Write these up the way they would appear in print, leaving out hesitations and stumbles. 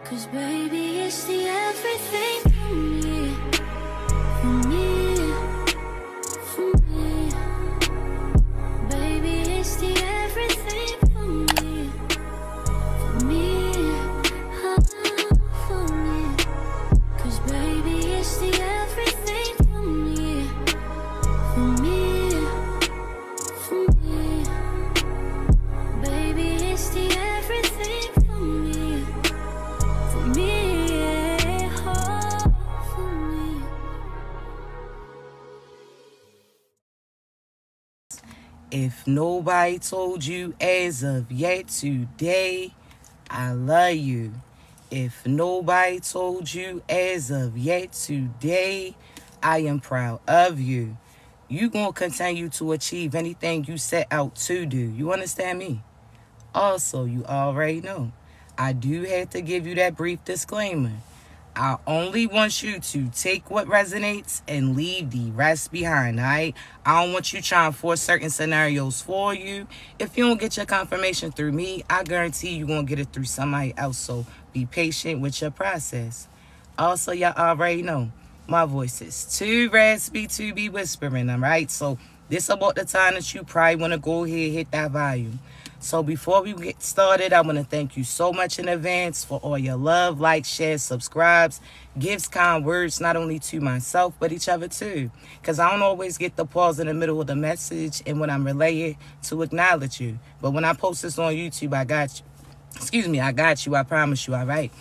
'Cause baby, it's the everything for me, for me, for me. Baby, it's the everything for me, for me, for me. 'Cause baby, it's the everything for me, for me, for me. Baby, it's the everything for me, for me, oh, for me. If nobody told you as of yet today, I love you. If nobody told you as of yet today, I am proud of you. You gonna continue to achieve anything you set out to do. You understand me? Also, you already know, I do have to give you that brief disclaimer. I only want you to take what resonates and leave the rest behind, all right? I don't want you trying to force certain scenarios for you. If you don't get your confirmation through me, I guarantee you're going to get it through somebody else. So be patient with your process. Also, y'all already know, my voice is too raspy to be whispering, all right? So this about the time that you probably want to go ahead and hit that volume. So before we get started, I want to thank you so much in advance for all your love, likes, shares, subscribes, gifts, kind words, not only to myself, but each other too. Because I don't always get the pause in the middle of the message and when I'm relaying to acknowledge you. But when I post this on YouTube, I got you. Excuse me, I got you. I promise you, all right?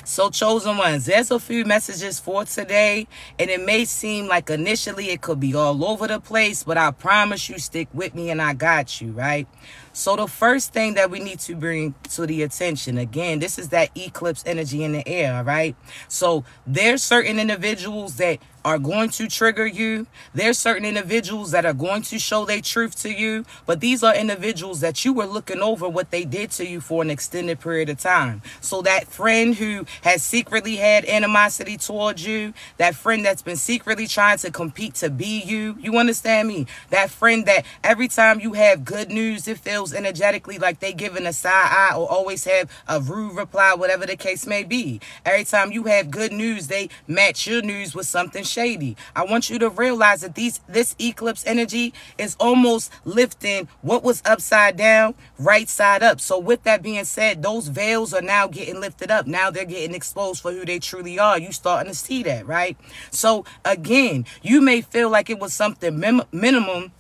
So, chosen ones, there's a few messages for today, and it may seem like initially it could be all over the place, but I promise you, stick with me and I got you, right? So the first thing that we need to bring to the attention, again, this is that eclipse energy in the air, all right? So there's certain individuals that are going to trigger you. There's certain individuals that are going to show their truth to you. But these are individuals that you were looking over what they did to you for an extended period of time. So that friend who has secretly had animosity towards you, that friend that's been secretly trying to compete to be you, you understand me? That friend that every time you have good news, it feels energetically like they giving a side eye or always have a rude reply, whatever the case may be. Every time you have good news, they match your news with something shady. I want you to realize that this eclipse energy is almost lifting what was upside down, right side up. So with that being said, those veils are now getting lifted up. Now they're getting exposed for who they truly are. You starting to see that, right? So again, you may feel like it was something minimum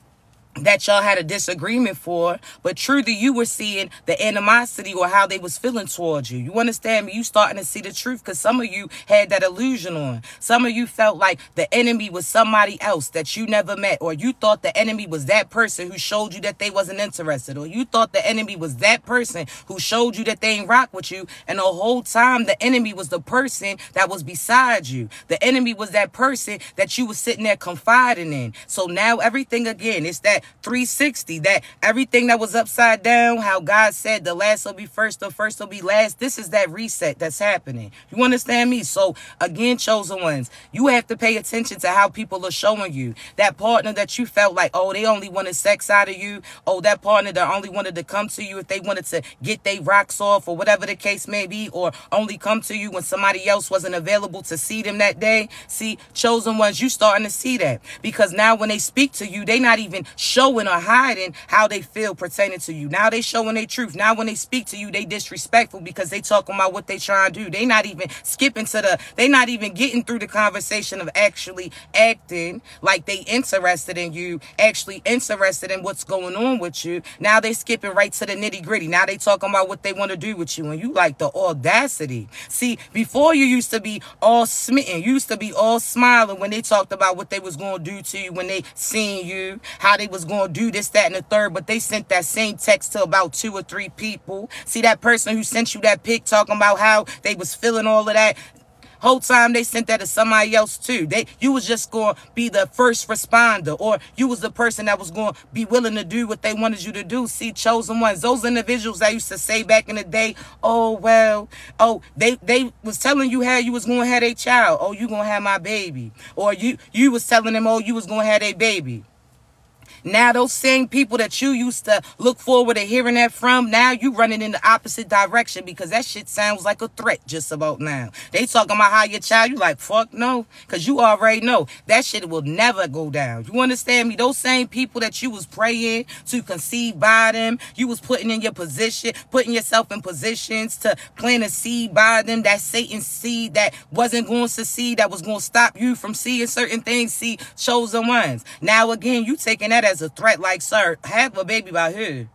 that y'all had a disagreement for, but truly you were seeing the animosity or how they was feeling towards you. You understand me? You starting to see the truth because some of you had that illusion on. Some of you felt like the enemy was somebody else that you never met, or you thought the enemy was that person who showed you that they wasn't interested, or you thought the enemy was that person who showed you that they ain't rock with you, and the whole time the enemy was the person that was beside you. The enemy was that person that you was sitting there confiding in. So now everything again, it's that 360, that everything that was upside down, how God said the last will be first, the first will be last. This is that reset that's happening. You understand me? So again, chosen ones, you have to pay attention to how people are showing you. That partner that you felt like, oh, they only wanted sex out of you. Oh, that partner that only wanted to come to you if they wanted to get their rocks off or whatever the case may be, or only come to you when somebody else wasn't available to see them that day. See, chosen ones, you starting to see that, because now when they speak to you, they not even showing or hiding how they feel pertaining to you. Now they showing their truth. Now when they speak to you, they disrespectful because they talking about what they trying to do. They not even skipping to they not even getting through the conversation of actually acting like they interested in you, actually interested in what's going on with you. Now they skipping right to the nitty gritty. Now they talking about what they want to do with you, and you like the audacity. See, before you used to be all smitten, you used to be all smiling when they talked about what they was going to do to you when they seen you, how they was going to do this, that, and the third, but they sent that same text to about 2 or 3 people. See, that person who sent you that pic talking about how they was feeling all of that, whole time they sent that to somebody else too. You was just going to be the first responder, or you was the person that was going to be willing to do what they wanted you to do. See, chosen ones, those individuals that used to say back in the day, oh, well, oh, they was telling you how you was going to have a child. Oh, you going to have my baby. Or you was telling them, oh, you was going to have a baby. Now those same people that you used to look forward to hearing that from, now you running in the opposite direction because that shit sounds like a threat just about now. They talking about how your child, you like, fuck no, because you already know that shit will never go down. You understand me? Those same people that you was praying to conceive by them, you was putting in your position, putting yourself in positions to plant a seed by them, that Satan seed that wasn't going to succeed, that was going to stop you from seeing certain things, see chosen ones. Now again, you taking that as a threat, like, sir, have a baby by who?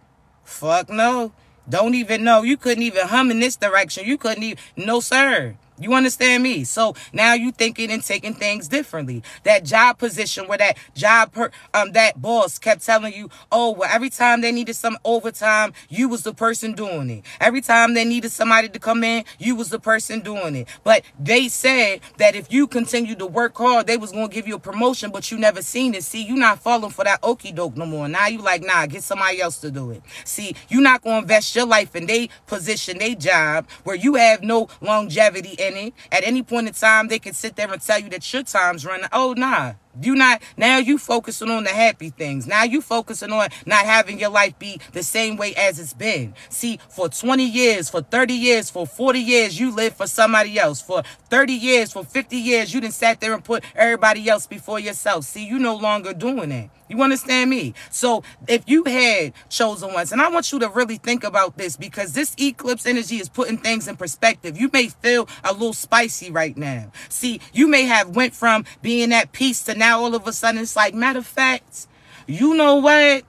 Fuck no. Don't even know. You couldn't even hum in this direction. You couldn't even, no sir. You understand me? So now you thinking and taking things differently. That job position where that that boss kept telling you, oh, well, every time they needed some overtime, you was the person doing it. Every time they needed somebody to come in, you was the person doing it. But they said that if you continued to work hard, they was going to give you a promotion, but you never seen it. See, you not falling for that okie doke no more. Now you like, nah, get somebody else to do it. See, you not going to invest your life in they position, they job, where you have no longevity in it. At any point in time, they can sit there and tell you that your time's running. Oh, nah. You not, now you focusing on the happy things. Now you focusing on not having your life be the same way as it's been. See, for 20 years, for 30 years, for 40 years, you lived for somebody else. For 30 years, for 50 years, you done sat there and put everybody else before yourself. See, you no longer doing that. You understand me? So if you had chosen ones, and I want you to really think about this because this eclipse energy is putting things in perspective. You may feel a little spicy right now. See, you may have went from being at peace to now all of a sudden it's like, matter of fact, you know what?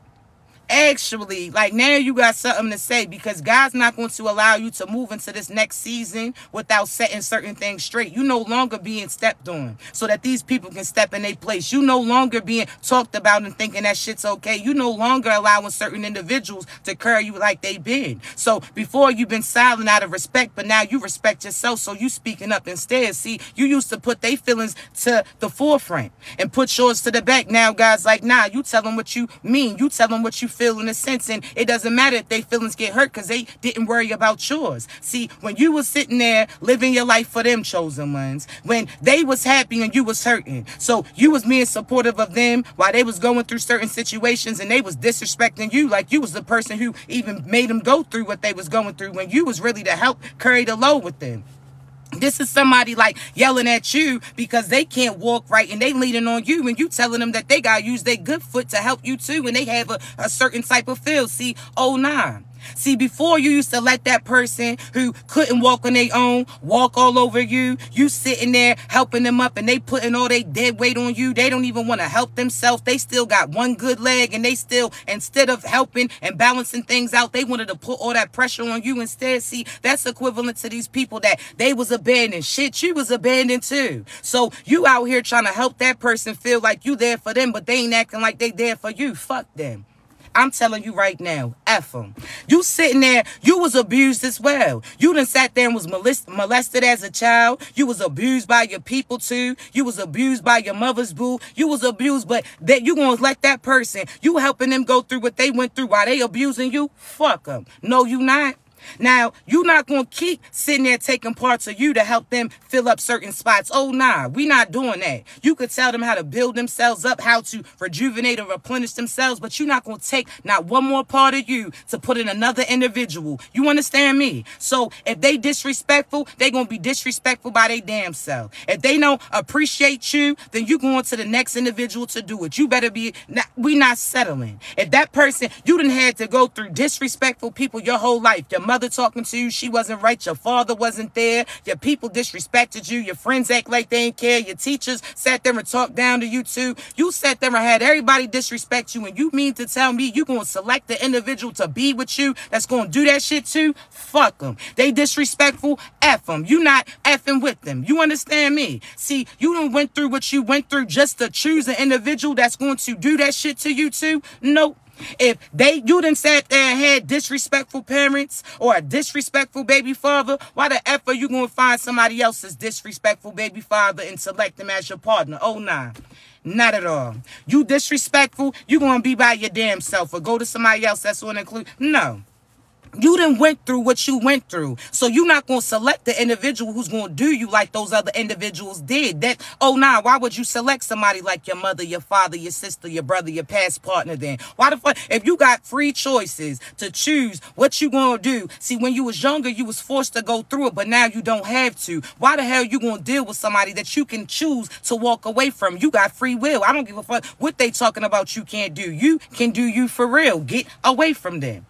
Actually, like now you got something to say because God's not going to allow you to move into this next season without setting certain things straight. You no longer being stepped on so that these people can step in their place. You no longer being talked about and thinking that shit's okay. You no longer allowing certain individuals to carry you like they been. So before you've been silent out of respect, but now you respect yourself, so you speaking up instead. See, you used to put their feelings to the forefront and put yours to the back. Now God's like, nah, you tell them what you mean. You tell them what you feel in a sense, and it doesn't matter if their feelings get hurt because they didn't worry about yours. See, when you was sitting there living your life for them, chosen ones, when they was happy and you was hurting, so you was being supportive of them while they was going through certain situations and they was disrespecting you like you was the person who even made them go through what they was going through when you was really to help carry the load with them. This is somebody like yelling at you because they can't walk right and they leaning on you and you telling them that they got to use their good foot to help you too and they have a certain type of feel. See, oh nah. See, before you used to let that person who couldn't walk on their own walk all over you. You sitting there helping them up and they putting all their dead weight on you. They don't even want to help themselves. They still got one good leg and they still, instead of helping and balancing things out, they wanted to put all that pressure on you instead. See, that's equivalent to these people that they was abandoned. Shit, you was abandoned too. So you out here trying to help that person feel like you there for them, but they ain't acting like they there for you. Fuck them. I'm telling you right now, F them. You sitting there, you was abused as well. You done sat there and was molested as a child. You was abused by your people too. You was abused by your mother's boo. You was abused, but that you gonna let that person, you helping them go through what they went through while they abusing you? Fuck them. No, you not. Now, you're not going to keep sitting there taking parts of you to help them fill up certain spots. Oh, nah, we not doing that. You could tell them how to build themselves up, how to rejuvenate or replenish themselves, but you're not going to take not one more part of you to put in another individual. You understand me? So if they disrespectful, they going to be disrespectful by their damn self. If they don't appreciate you, then you going to the next individual to do it. You better be, we not settling. If that person, you done had to go through disrespectful people your whole life, your mother talking to you, she wasn't right, your father wasn't there, your people disrespected you, your friends act like they ain't care, your teachers sat there and talked down to you too, you sat there and had everybody disrespect you, and you mean to tell me you gonna select the individual to be with you that's gonna do that shit too? Fuck them. They disrespectful, F them. You not effing with them. You understand me? See, you done went through what you went through just to choose an individual that's going to do that shit to you too? Nope. If you done sat there and had disrespectful parents or a disrespectful baby father, why the F are you going to find somebody else's disrespectful baby father and select them as your partner? Oh, nah. Not at all. You disrespectful, you going to be by your damn self or go to somebody else that's going to include. No. You done went through what you went through. So you're not going to select the individual who's going to do you like those other individuals did. Why would you select somebody like your mother, your father, your sister, your brother, your past partner then? Why the fuck? If you got free choices to choose what you going to do. See, when you was younger, you was forced to go through it, but now you don't have to. Why the hell you going to deal with somebody that you can choose to walk away from? You got free will. I don't give a fuck what they talking about you can't do. You can do you for real. Get away from them.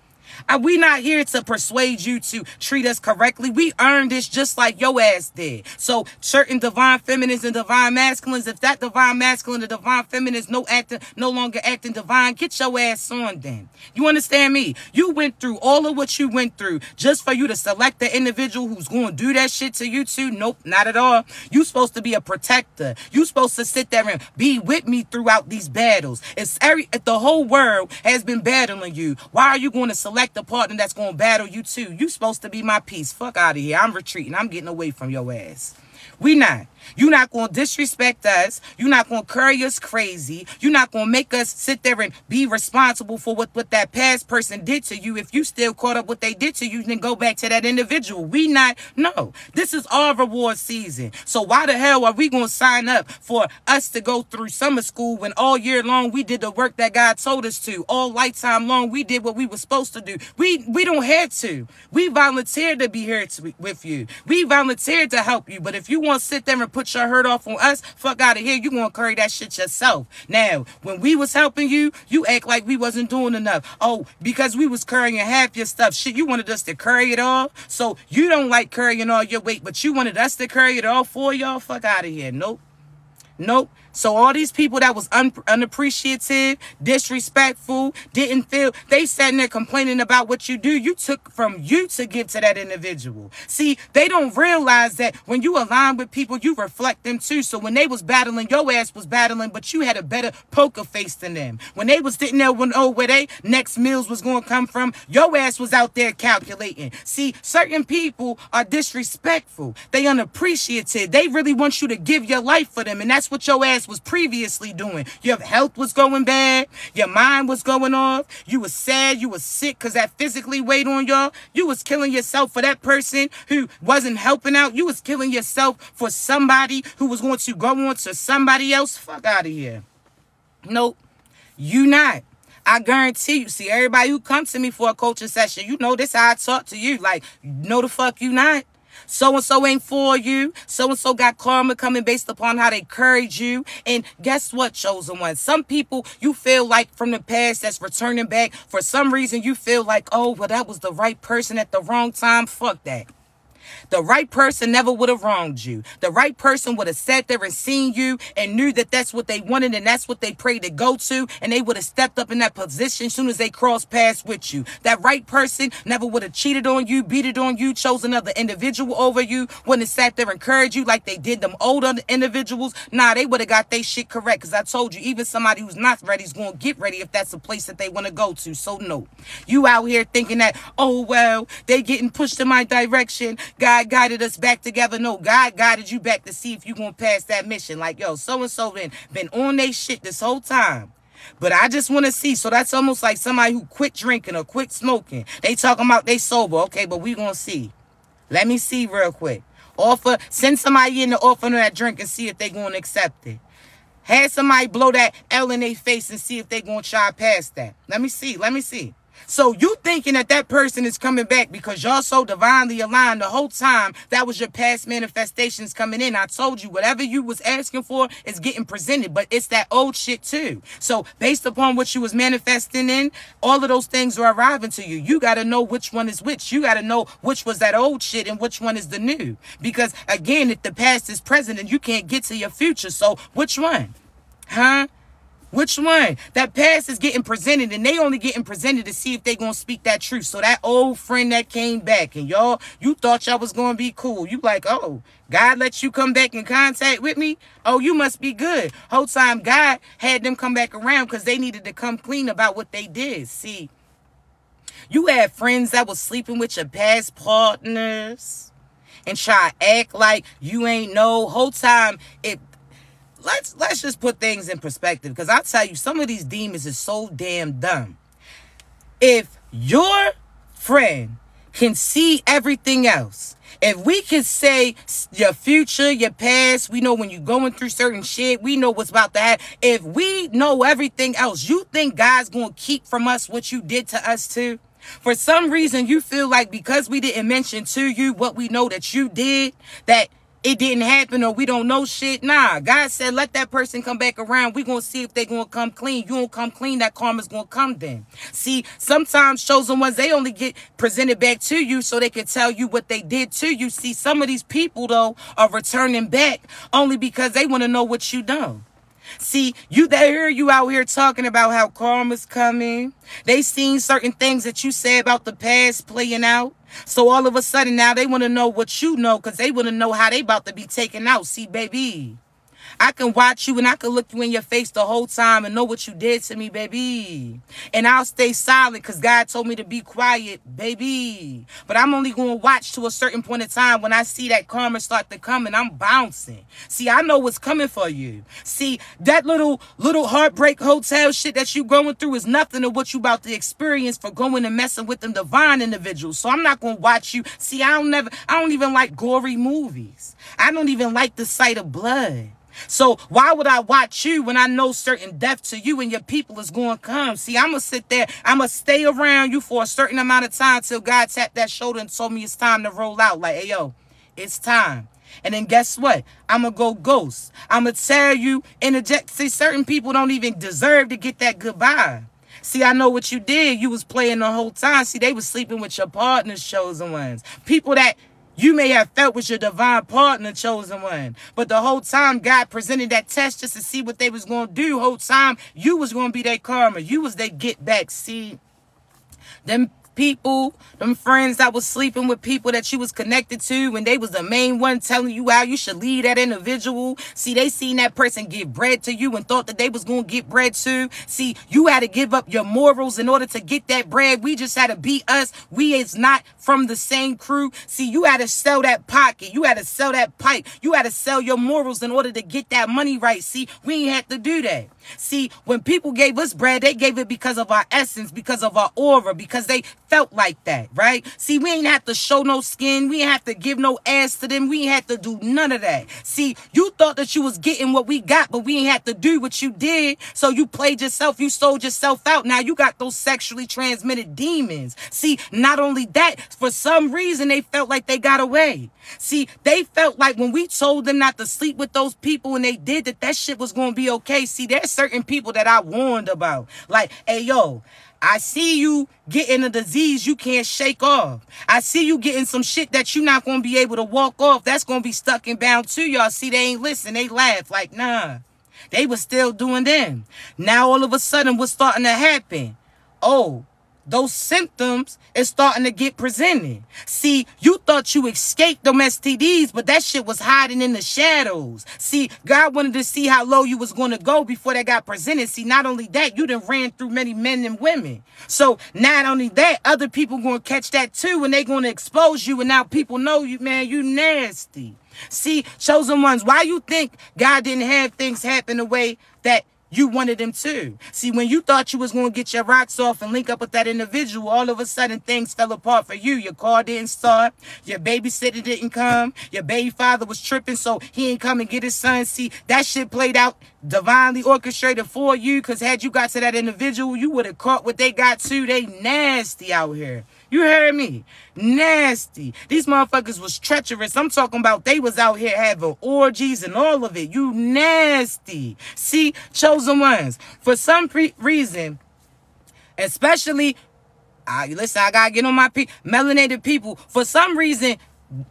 We not here to persuade you to treat us correctly. We earned this just like your ass did. So certain divine feminines and divine masculines, if that divine masculine and divine feminine is no longer acting divine, get your ass on then. You understand me? You went through all of what you went through just for you to select the individual who's going to do that shit to you too? Nope, not at all. You supposed to be a protector. You supposed to sit there and be with me throughout these battles. If the whole world has been battling you, why are you going to select the partner that's going to battle you too? You supposed to be my peace. Fuck out of here. I'm retreating. I'm getting away from your ass. We not. You're not going to disrespect us. You're not going to curry us crazy. You're not going to make us sit there and be responsible for what that past person did to you. If you still caught up what they did to you, then go back to that individual. We not. No. This is our reward season. So why the hell are we going to sign up for us to go through summer school when all year long we did the work that God told us to? All lifetime long we did what we were supposed to do. We don't have to. We volunteered to be here with you. We volunteered to help you. But if you want to sit there and put your hurt off on us, fuck out of here. You gonna carry that shit yourself. Now, when we was helping you, you act like we wasn't doing enough. Oh, because we was carrying half your stuff. Shit, you wanted us to carry it all. So you don't like carrying all your weight, but you wanted us to carry it all for y'all. Fuck out of here. Nope. Nope. So all these people that was unappreciative, disrespectful, didn't feel, they sat there complaining about what you do. You took from you to give to that individual. See, they don't realize that when you align with people, you reflect them too. So when they was battling, your ass was battling, but you had a better poker face than them. When they was sitting there where they next meals was going to come from, your ass was out there calculating. See, certain people are disrespectful. They unappreciative. They really want you to give your life for them. And that's what your ass was previously doing. Your health was going bad. Your mind was going off. You was sad. You was sick because that physically weighed on y'all. You was killing yourself for that person who wasn't helping out. You was killing yourself for somebody who was going to go on to somebody else. Fuck out of here. Nope. You not. I guarantee you. See, everybody who comes to me for a coaching session, you know this how I talk to you. Like, no the fuck you not. So-and-so ain't for you. So-and-so got karma coming based upon how they carried you. And guess what, chosen one? Some people you feel like from the past that's returning back. For some reason, you feel like, oh, well, that was the right person at the wrong time. Fuck that. The right person never would have wronged you. The right person would have sat there and seen you and knew that that's what they wanted and that's what they prayed to go to. And they would have stepped up in that position as soon as they crossed paths with you. That right person never would have cheated on you, beat it on you, chose another individual over you, wouldn't have sat there and encouraged you like they did them older individuals. Nah, they would have got their shit correct. Because I told you, even somebody who's not ready is going to get ready if that's a place that they want to go to. So no, you out here thinking that, oh, well, they getting pushed in my direction. God guided us back together. No, God guided you back to see if you gonna pass that mission. Like, yo, so-and-so been on they shit this whole time. But I just want to see. So that's almost like somebody who quit drinking or quit smoking. They talking about they sober. Okay, but we gonna see. Let me see real quick. Send somebody in to offer them that drink and see if they gonna accept it. Have somebody blow that L in their face and see if they gonna try past that. Let me see. So you thinking that person is coming back because y'all so divinely aligned the whole time. That was your past manifestations coming in. I told you whatever you was asking for is getting presented, but it's that old shit too. So based upon what you was manifesting in, all of those things are arriving to you. You got to know which one is which. You got to know which was that old shit and which one is the new. Because again, if the past is present and you can't get to your future, so which one? Huh? Which one? That past is getting presented and they only getting presented to see if they gonna speak that truth. So that old friend that came back and y'all, you thought y'all was gonna be cool. You like, oh, God let you come back in contact with me? Oh, you must be good. Whole time God had them come back around because they needed to come clean about what they did. See, you had friends that was sleeping with your past partners and try to act like you ain't know. Whole time it. Let's just put things in perspective, because I tell you, some of these demons is so damn dumb. If your friend can see everything else, if we can say your future, your past, we know when you're going through certain shit, we know what's about to happen. If we know everything else, you think God's going to keep from us what you did to us too? For some reason, you feel like because we didn't mention to you what we know that you did, that it didn't happen or we don't know shit. Nah, God said, let that person come back around. We're going to see if they're going to come clean. You don't come clean, that karma's going to come then. See, sometimes chosen ones, they only get presented back to you so they can tell you what they did to you. See, some of these people, though, are returning back only because they want to know what you done. See, they hear you out here talking about how karma's coming. They seen certain things that you say about the past playing out. So all of a sudden now they want to know what you know because they want to know how they about to be taken out. See, baby, I can watch you and I can look you in your face the whole time and know what you did to me, baby. And I'll stay silent because God told me to be quiet, baby. But I'm only going to watch to a certain point in time when I see that karma start to come and I'm bouncing. See, I know what's coming for you. See, that little heartbreak hotel shit that you going through is nothing to what you about to experience for going and messing with them divine individuals. So I'm not going to watch you. See, I don't even like gory movies. I don't even like the sight of blood. So why would I watch you when I know certain death to you and your people is going to come? See, I'm going to sit there. I'm going to stay around you for a certain amount of time till God tapped that shoulder and told me it's time to roll out. Like, hey, yo, it's time. And then guess what? I'm going to go ghost. I'm going to tell you, interject. See, certain people don't even deserve to get that goodbye. See, I know what you did. You was playing the whole time. See, they was sleeping with your partners, chosen ones. People that you may have felt was your divine partner, chosen one. But the whole time God presented that test just to see what they was going to do. Whole time you was going to be their karma. You was their get back. See, them people, them friends that was sleeping with people that you was connected to when they was the main one telling you how you should lead that individual. See, they seen that person give bread to you and thought that they was going to get bread too. See, you had to give up your morals in order to get that bread. We just had to be us. We is not from the same crew. See, you had to sell that pocket. You had to sell that pipe. You had to sell your morals in order to get that money right. See, we ain't had to do that. See, when people gave us bread, they gave it because of our essence, because of our aura, because they felt like that, right? See, we ain't have to show no skin. We ain't have to give no ass to them. We ain't have to do none of that. See, you thought that you was getting what we got, but we ain't have to do what you did. So you played yourself. You sold yourself out. Now you got those sexually transmitted demons. See, not only that, for some reason, they felt like they got away. See, they felt like when we told them not to sleep with those people and they did that shit was going to be okay. See, there's certain people that I warned about. Like, hey, yo, I see you getting a disease you can't shake off. I see you getting some shit that you're not going to be able to walk off. That's going to be stuck and bound to y'all. See, they ain't listen. They laugh like, nah. They was still doing them. Now, all of a sudden, what's starting to happen? Oh, those symptoms is starting to get presented. See, you thought you escaped them STDs, but that shit was hiding in the shadows. See, God wanted to see how low you was going to go before that got presented. See, not only that, you done ran through many men and women. So not only that, other people going to catch that too, and they going to expose you, and now people know you, man, you nasty. See, chosen ones, why you think God didn't have things happen the way that you wanted them to? See, when you thought you was going to get your rocks off and link up with that individual, all of a sudden things fell apart for you. Your car didn't start. Your babysitter didn't come. Your baby father was tripping, so he ain't come and get his son. See, that shit played out divinely orchestrated for you, because had you got to that individual, you would have caught what they got too. They nasty out here. You heard me? Nasty. These motherfuckers was treacherous. I'm talking about they was out here having orgies and all of it. You nasty. See, chosen ones, for some reason, especially, listen, I gotta get on my melanated people. For some reason,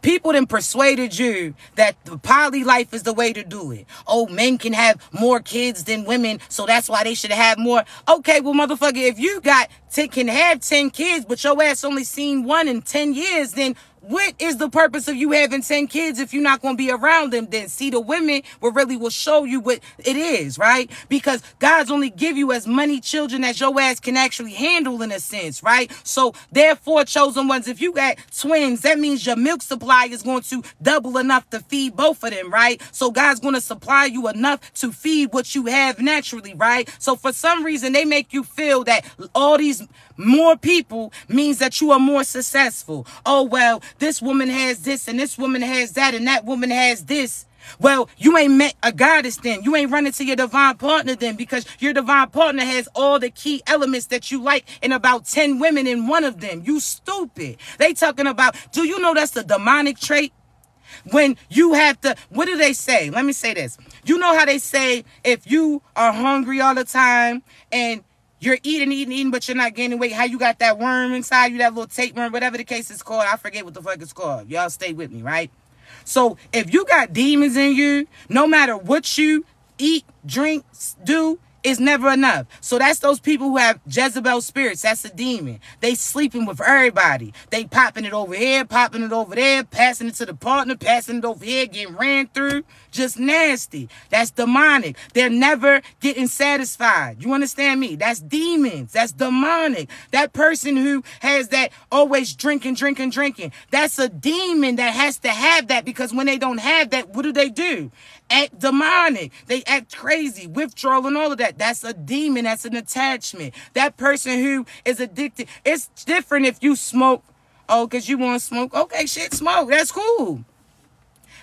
people done persuaded you that the poly life is the way to do it. Oh, men can have more kids than women, so that's why they should have more. Okay, well, motherfucker, if you can have 10 kids, but your ass only seen one in 10 years, then what is the purpose of you having 10 kids if you're not going to be around them? Then see, the women will show you what it is, right? Because God's only give you as many children as your ass can actually handle, in a sense, right? So therefore, chosen ones, if you got twins, that means your milk supply is going to double enough to feed both of them, right? So God's going to supply you enough to feed what you have naturally, right? So for some reason, they make you feel that all these more people means that you are more successful. Oh, well, this woman has this and this woman has that and that woman has this. Well, you ain't met a goddess then. You ain't running to your divine partner then, because your divine partner has all the key elements that you like in about 10 women in one of them. You stupid. They talking about, do you know that's a demonic trait? When you have to, what do they say? Let me say this. You know how they say if you are hungry all the time and you're eating, but you're not gaining weight, how you got that worm inside you, that little tapeworm, whatever the case is called. I forget what the fuck it's called. Y'all stay with me, right? So if you got demons in you, no matter what you eat, drink, do, it's never enough. So that's those people who have Jezebel spirits. That's a demon. They sleeping with everybody. They popping it over here, popping it over there, passing it to the partner, passing it over here, getting ran through. Just nasty. That's demonic. They're never getting satisfied. You understand me? That's demons. That's demonic. That person who has that always drinking. That's a demon that has to have that, because when they don't have that, what do? Act demonic. They act crazy, withdrawal and all of that. That's a demon. That's an attachment. That person who is addicted. It's different if you smoke. Oh, because you want to smoke. Okay, shit, smoke. That's cool.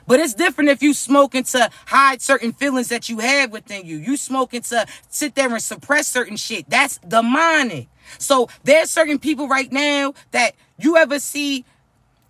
But it's different if you smoking to hide certain feelings that you have within you. You smoking to sit there and suppress certain shit. That's demonic. So there's certain people right now that you ever see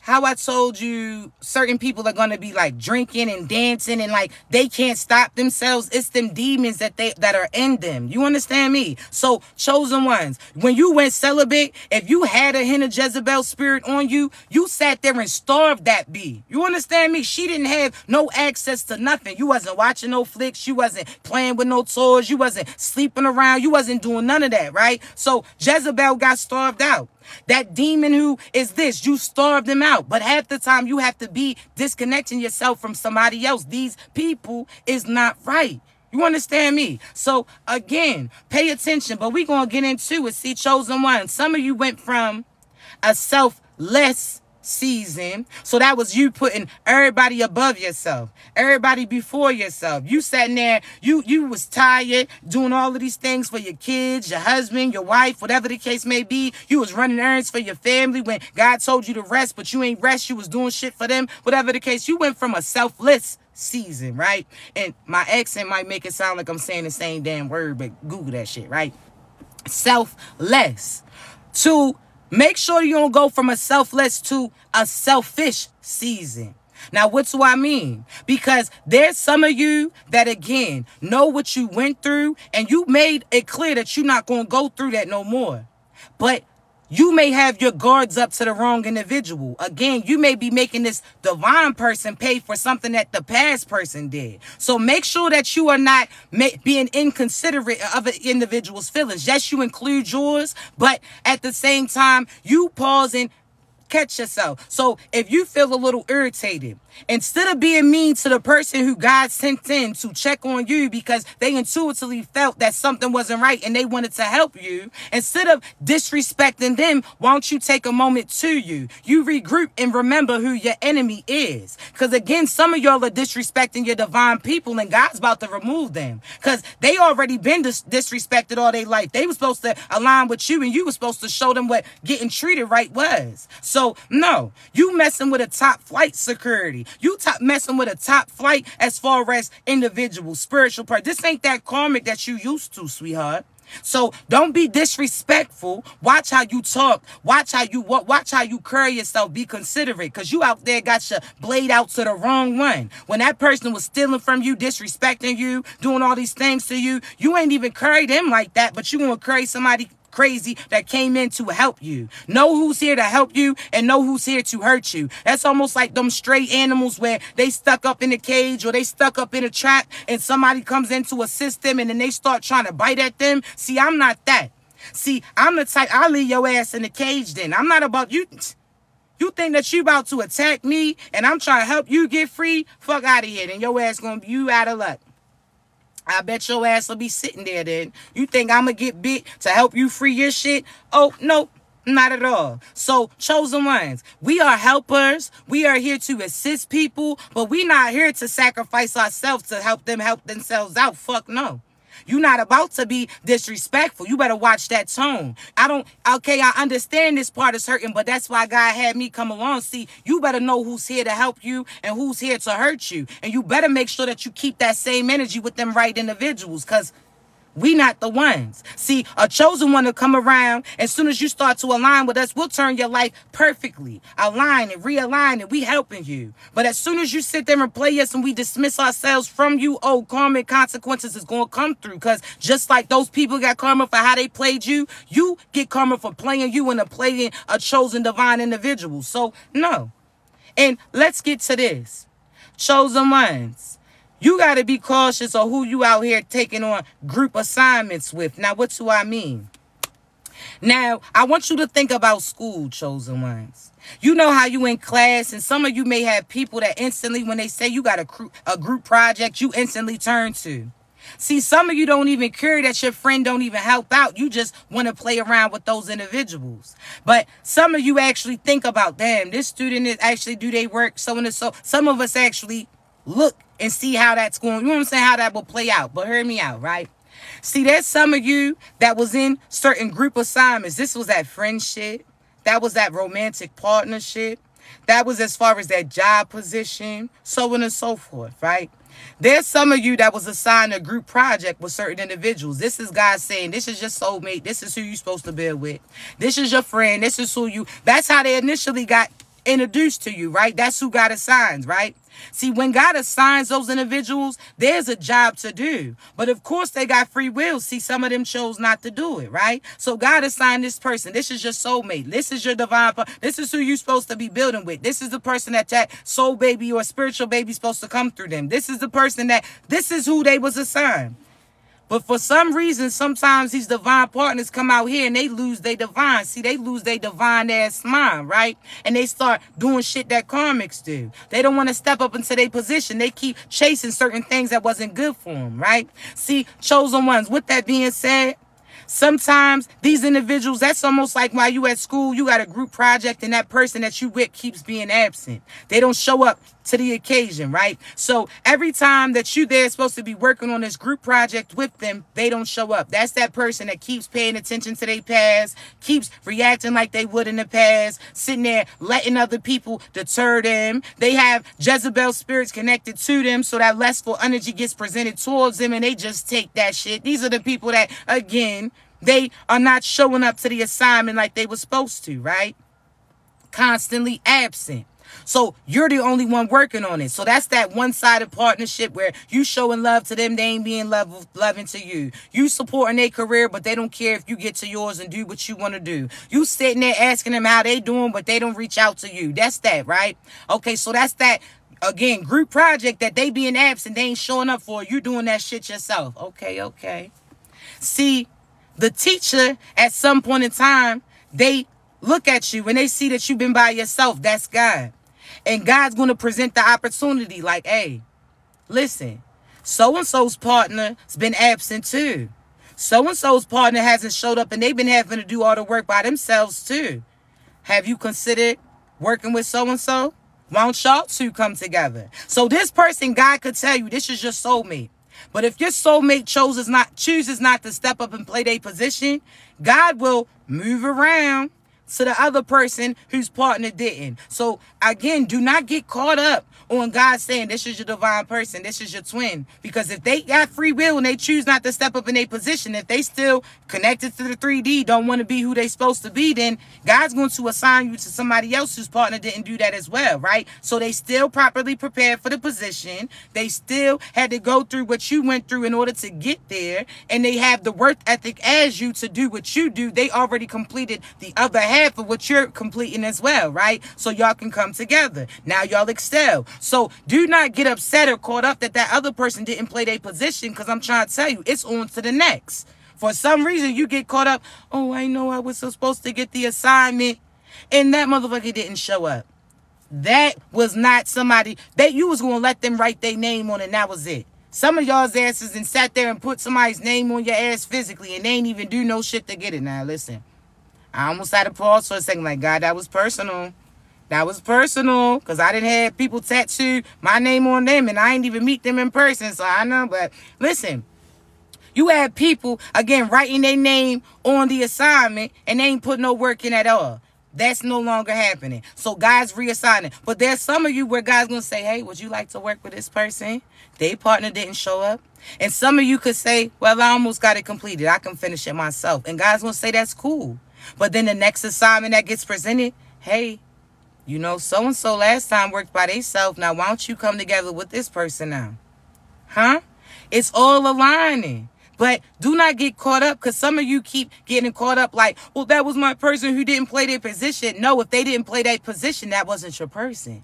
how I told you certain people are going to be like drinking and dancing and like they can't stop themselves. It's them demons that are in them. You understand me? So chosen ones, when you went celibate, if you had a hint of Jezebel spirit on you, you sat there and starved that bee. You understand me? She didn't have no access to nothing. You wasn't watching no flicks. You wasn't playing with no toys. You wasn't sleeping around. You wasn't doing none of that, right? So Jezebel got starved out. That demon who is this, you starved them out. But half the time you have to be disconnecting yourself from somebody else. These people is not right. You understand me? So again, pay attention. But we're going to get into it. See, chosen one. Some of you went from a selfless season. So that was you putting everybody above yourself, everybody before yourself. You sat in there, you was tired, doing all of these things for your kids, your husband, your wife, whatever the case may be. You was running errands for your family when God told you to rest, but you ain't rest. You was doing shit for them, whatever the case. You went from a selfless season, right? And my accent might make it sound like I'm saying the same damn word, but Google that shit, right? Selfless. To make sure you don't go from a selfless to a selfish season. Now, what do I mean? Because there's some of you that, again, know what you went through, and you made it clear that you're not going to go through that no more. But you may have your guards up to the wrong individual. Again, you may be making this divine person pay for something that the past person did. So make sure that you are not being inconsiderate of an individual's feelings. Yes, you include yours, but at the same time, you pause and catch yourself. So if you feel a little irritated, instead of being mean to the person who God sent in to check on you because they intuitively felt that something wasn't right and they wanted to help you, instead of disrespecting them, why don't you take a moment to you regroup and remember who your enemy is? Because again, some of y'all are disrespecting your divine people, and God's about to remove them because they already been disrespected all their life. They were supposed to align with you, and you were supposed to show them what getting treated right was. So no, you messing with a top flight security. You messing with a top flight as far as individual, spiritual part. This ain't that karmic that you used to, sweetheart. So don't be disrespectful. Watch how you talk. Watch how you walk. Watch how you carry yourself. Be considerate, because you out there got your blade out to the wrong one. When that person was stealing from you, disrespecting you, doing all these things to you, you ain't even carry them like that, but you gonna carry somebody crazy that came in to help you. Know who's here to help you and know who's here to hurt you. That's almost like them stray animals where they stuck up in a cage or they stuck up in a trap and somebody comes in to assist them and then they start trying to bite at them. See, I'm not that. See, I'm the type, I'll leave your ass in the cage then. I'm not about you. You think that you about to attack me and I'm trying to help you get free? Fuck out of here. Then your ass gonna be you out of luck. I bet your ass will be sitting there then. You think I'm gonna get bit to help you free your shit? Oh, no. Not at all. So, chosen ones, we are helpers. We are here to assist people, but we not here to sacrifice ourselves to help them help themselves out. Fuck no. You're not about to be disrespectful. You better watch that tone. I understand this part is hurting, but that's why God had me come along. See, you better know who's here to help you and who's here to hurt you. And you better make sure that you keep that same energy with them right individuals, because we not the ones. See, a chosen one will come around. As soon as you start to align with us, we'll turn your life perfectly. Align and realign and we helping you. But as soon as you sit there and play us and we dismiss ourselves from you, oh, karmic consequences is going to come through. Because just like those people got karma for how they played you, you get karma for playing you and playing a chosen divine individual. So, no. And let's get to this. Chosen ones. You got to be cautious of who you out here taking on group assignments with. Now, what do I mean? Now, I want you to think about school, chosen ones. You know how you in class, and some of you may have people that instantly, when they say you got a group project, you instantly turn to. See, some of you don't even care that your friend don't even help out. You just want to play around with those individuals. But some of you actually think about, damn, this student is actually do they work, so and so. Some of us actually look and see how that's going. You know what I'm saying? How that will play out. But hear me out, right? See, there's some of you that was in certain group assignments. This was that friendship. That was that romantic partnership. That was as far as that job position, so on and so forth, right? There's some of you that was assigned a group project with certain individuals. This is God saying, this is your soulmate. This is who you're supposed to build with. This is your friend. This is who you... That's how they initially got introduced to you, right? That's who got assigned, right? See, when God assigns those individuals, there's a job to do. But of course, they got free will. See, some of them chose not to do it, right? So God assigned this person. This is your soulmate. This is your divine. This is who you're supposed to be building with. This is the person that soul baby or spiritual baby is supposed to come through them. This is the person this is who they was assigned. But for some reason, sometimes these divine partners come out here and they lose their divine. See, they lose their divine ass mind, right? And they start doing shit that karmics do. They don't want to step up into their position. They keep chasing certain things that wasn't good for them, right? See, chosen ones, with that being said, sometimes these individuals, that's almost like while you at school, you got a group project and that person that you with keeps being absent. They don't show up to the occasion, right? So every time that you there supposed to be working on this group project with them, they don't show up. That's that person that keeps paying attention to their past, keeps reacting like they would in the past, sitting there letting other people deter them. They have Jezebel spirits connected to them, so that lustful energy gets presented towards them and they just take that shit. These are the people that, again, they are not showing up to the assignment like they were supposed to, right? Constantly absent. So you're the only one working on it. So that's that one-sided partnership where you showing love to them. They ain't being loving to you. You supporting their career, but they don't care if you get to yours and do what you want to do. You sitting there asking them how they doing, but they don't reach out to you. That's that, right? Okay, so that's that, again, group project that they being absent. They ain't showing up for. You doing that shit yourself. Okay. See, the teacher, at some point in time, they look at you and they see that you've been by yourself. That's God. And God's going to present the opportunity like, hey, listen, so-and-so's partner has been absent too. So-and-so's partner hasn't showed up and they've been having to do all the work by themselves too. Have you considered working with so-and-so? Why don't y'all two come together? So this person, God could tell you, this is your soulmate. But if your soulmate chooses not to step up and play their position, God will move around to the other person whose partner didn't. So again, do not get caught up on God saying this is your divine person, this is your twin. Because if they got free will and they choose not to step up in their position, if they still connected to the 3D, don't want to be who they supposed to be, then God's going to assign you to somebody else whose partner didn't do that as well, right? So they still properly prepared for the position. They still had to go through what you went through in order to get there. And they have the work ethic as you to do what you do. They already completed the other half of what you're completing as well, right? So y'all can come together. Now y'all excel. So do not get upset or caught up that other person didn't play their position, because I'm trying to tell you, it's on to the next. For some reason, you get caught up, oh, I know I was supposed to get the assignment, and that motherfucker didn't show up. That was not somebody that you was going to let them write their name on, and that was it. Some of y'all's asses and sat there and put somebody's name on your ass physically, and they ain't even do no shit to get it. Now, listen, I almost had to pause for a second, like, God, that was personal. That was personal, because I didn't have people tattoo my name on them, and I ain't even meet them in person, so I know. But listen, you had people, again, writing their name on the assignment, and they ain't put no work in at all. That's no longer happening. So God's reassigning. But there's some of you where God's going to say, hey, would you like to work with this person? Their partner didn't show up. And some of you could say, well, I almost got it completed. I can finish it myself. And God's going to say, that's cool. But then the next assignment that gets presented, hey, you know, so-and-so last time worked by themselves. Now, why don't you come together with this person now? Huh? It's all aligning. But do not get caught up, because some of you keep getting caught up like, well, that was my person who didn't play their position. No, if they didn't play that position, that wasn't your person.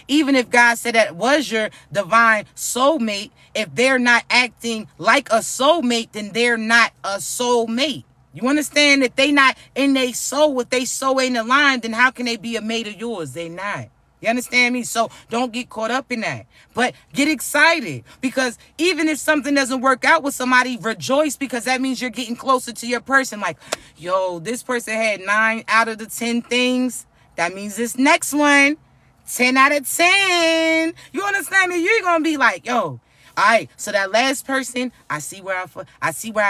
Even if God said that was your divine soulmate, if they're not acting like a soulmate, then they're not a soulmate. You understand? If they not in their soul, if they soul ain't aligned, then how can they be a mate of yours? They not. You understand me? So don't get caught up in that. But get excited, because even if something doesn't work out with somebody, rejoice, because that means you're getting closer to your person. Like, yo, this person had 9 out of the 10 things. That means this next one, 10 out of 10. You understand me? You're going to be like, yo, all right, so that last person, I see where I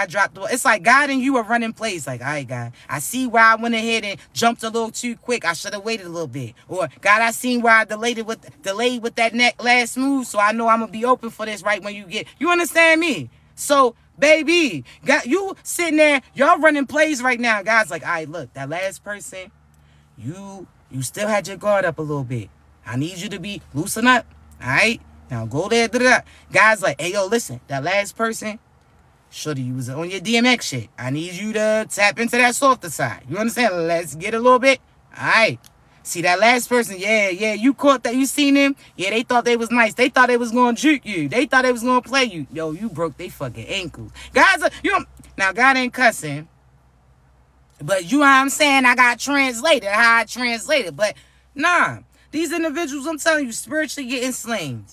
dropped the ball. It's like God and you are running plays. Like, all right, God, I see where I went ahead and jumped a little too quick. I should have waited a little bit. Or, God, I seen where I delayed with that last move, so I know I'm going to be open for this right when you get. You understand me? So, baby, God, you sitting there, y'all running plays right now. God's like, all right, look, that last person, you still had your guard up a little bit. I need you to be loosen up, all right? Now go there, Guys like, hey, yo, listen, that last person, shoulda you was on your DMX shit. I need you to tap into that softer side. You understand? Let's get a little bit. All right. See, that last person, yeah, you caught that. You seen them? Yeah, they thought they was nice. They thought they was going to juke you. They thought they was going to play you. Yo, you broke they fucking ankles. Guys, now, God ain't cussing. But you know what I'm saying? I got translated how I translated. But, nah, these individuals, I'm telling you, spiritually getting slain.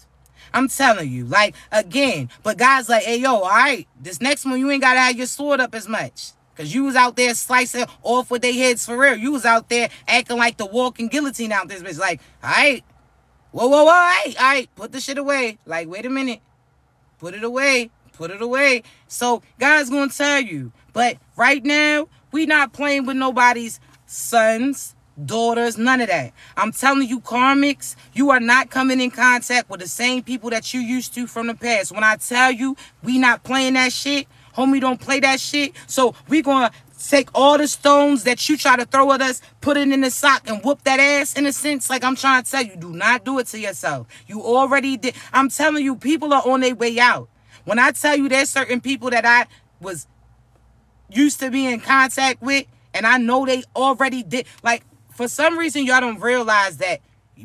I'm telling you, like, again, but God's like, hey, yo, all right, this next one, you ain't got to have your sword up as much. Because you was out there slicing off with their heads for real. You was out there acting like the walking guillotine out this bitch. Like, all right, whoa, all right, put the shit away. Like, wait a minute, put it away. So God's going to tell you, but right now, we not playing with nobody's sons, daughters, none of that. I'm telling you, karmics, you are not coming in contact with the same people that you used to from the past. When I tell you we not playing that shit, homie, don't play that shit. So we gonna take all the stones that you try to throw at us, put it in the sock and whoop that ass, in a sense. Like, I'm trying to tell you, do not do it to yourself. You already did. I'm telling you, people are on their way out. When I tell you there's certain people that I was used to be in contact with, and I know they already did, like, for some reason, y'all don't realize that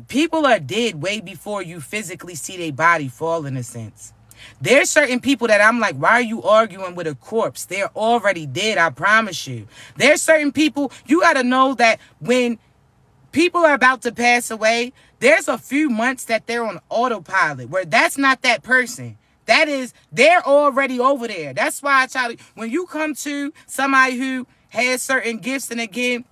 people are dead way before you physically see their body fall, in a sense. There's certain people that I'm like, why are you arguing with a corpse? They're already dead, I promise you. There's certain people, you got to know that when people are about to pass away, there's a few months that they're on autopilot, where that's not that person. That is, they're already over there. That's why I try to, when you come to somebody who has certain gifts, and again,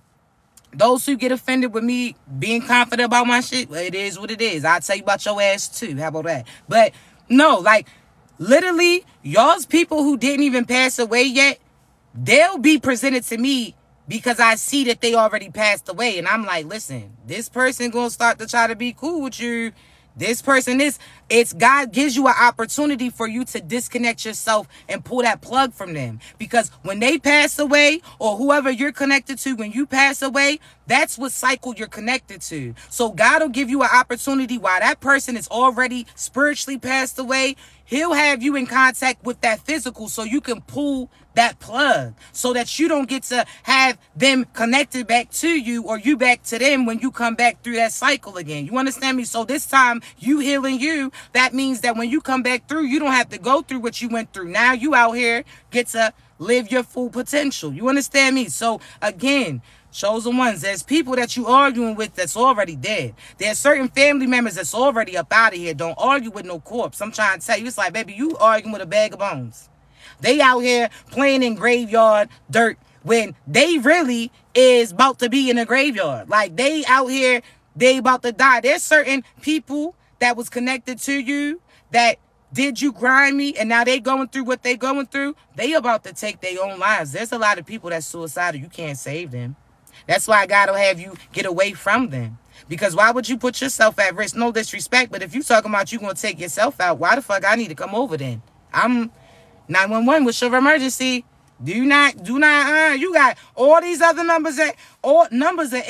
those who get offended with me being confident about my shit, well, it is what it is. I'll tell you about your ass too. How about that? But no, like, literally, y'all's people who didn't even pass away yet, they'll be presented to me because I see that they already passed away. And I'm like, listen, this person gonna start to try to be cool with you. This person is, it's God gives you an opportunity for you to disconnect yourself and pull that plug from them. Because when they pass away, or whoever you're connected to, when you pass away, that's what cycle you're connected to. So God will give you an opportunity while that person is already spiritually passed away. He'll have you in contact with that physical so you can pull that plug, so that you don't get to have them connected back to you, or you back to them when you come back through that cycle again. You understand me? So this time you healing you, that means that when you come back through, you don't have to go through what you went through. Now you out here get to live your full potential. You understand me? So again, Chosen ones, there's people that you arguing with that's already dead. There's certain family members that's already up out of here. Don't argue with no corpse. I'm trying to tell you, it's like, baby, you arguing with a bag of bones. They out here playing in graveyard dirt when they really is about to be in a graveyard. Like, they out here, they about to die. There's certain people that was connected to you that did you grimy, and now they going through what they going through. They about to take their own lives. There's a lot of people that's suicidal. You can't save them. That's why God will have you get away from them. Because why would you put yourself at risk? No disrespect, but if you talking about you going to take yourself out, why the fuck I need to come over then? I'm 911. What's your emergency? You got all these other numbers all numbers are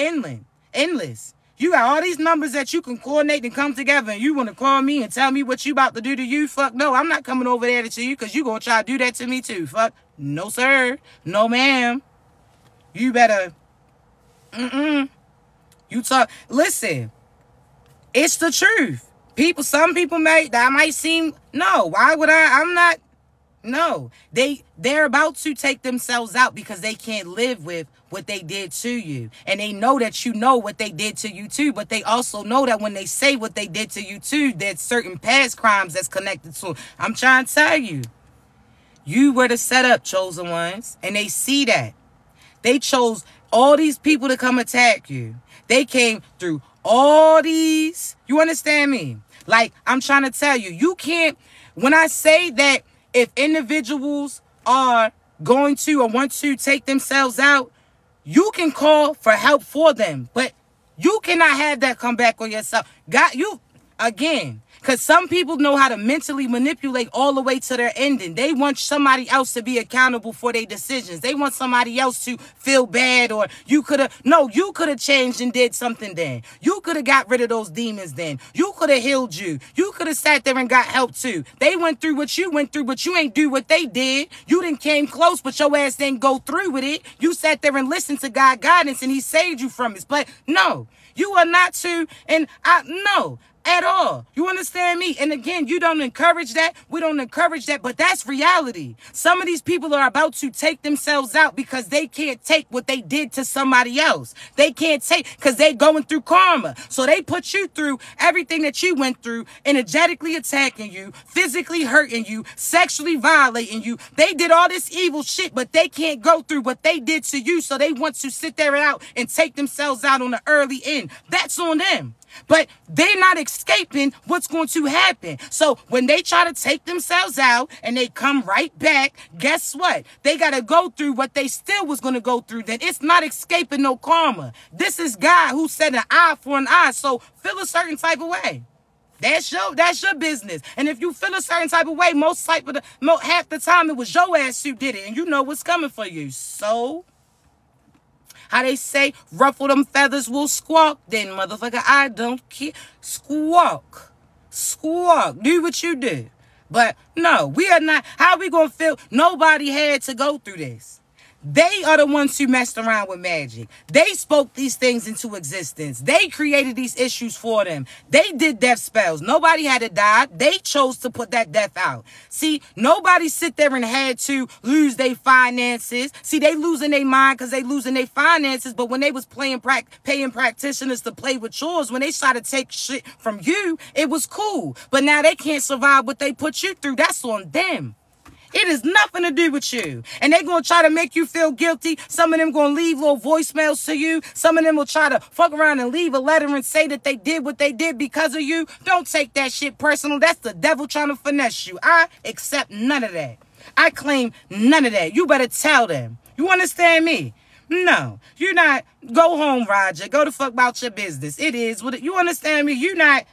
endless. You got all these numbers that you can coordinate and come together, and you want to call me and tell me what you about to do to you? Fuck no, I'm not coming over there to you because you going to try to do that to me too. Fuck no, sir. No, ma'am. You better... You talk. Listen, it's the truth. Some people that might seem. No, why would I? I'm not. No, they're about to take themselves out because they can't live with what they did to you, and they know that you know what they did to you too. But they also know that when they say what they did to you too, there's certain past crimes that's connected to. I'm trying to tell you, you were the setup, chosen ones, and they see that. They chose all these people to come attack you. They came through all these. You understand me? Like, I'm trying to tell you, you can't. When I say that if individuals are going to or want to take themselves out, you can call for help for them. But you cannot have that come back on yourself. Again. Because some people know how to mentally manipulate all the way to their ending. They want somebody else to be accountable for their decisions. They want somebody else to feel bad, or you could have changed and did something then. You could have got rid of those demons then. You could have healed you. You could have sat there and got help too. They went through what you went through, but you ain't do what they did. You didn't came close, but your ass didn't go through with it. You sat there and listened to God's guidance, and he saved you from it. But no, you are not to, and no. At all. You understand me? And again, you don't encourage that. We don't encourage that, but that's reality. Some of these people are about to take themselves out because they can't take what they did to somebody else. They can't take because they're going through karma. So they put you through everything that you went through, energetically attacking you, physically hurting you, sexually violating you. They did all this evil shit, but they can't go through what they did to you. So they want to sit there and take themselves out on the early end. That's on them. But they're not escaping what's going to happen. So when they try to take themselves out and they come right back, guess what? They got to go through what they still was going to go through. Then it's not escaping no karma. This is God who said an eye for an eye. So feel a certain type of way. That's your business. And if you feel a certain type of way, half the time it was your ass who did it. And you know what's coming for you. So... how they say, ruffle them feathers will squawk. Then, motherfucker, I don't care. Squawk. Squawk. Do what you do. But, no, we are not. How are we going to feel? Nobody had to go through this. They are the ones who messed around with magic. They spoke these things into existence. They created these issues for them. They did death spells. Nobody had to die. They chose to put that death out. See, nobody sit there and had to lose their finances. See, they losing their mind because they losing their finances. But when they was paying practitioners to play with yours, when they started to take shit from you, it was cool. But now they can't survive what they put you through. That's on them. It has nothing to do with you. And they're going to try to make you feel guilty. Some of them going to leave little voicemails to you. Some of them will try to fuck around and leave a letter and say that they did what they did because of you. Don't take that shit personal. That's the devil trying to finesse you. I accept none of that. I claim none of that. You better tell them. You understand me? No, you're not. Go home, Roger. Go the fuck about your business. It is what you understand me. You're not.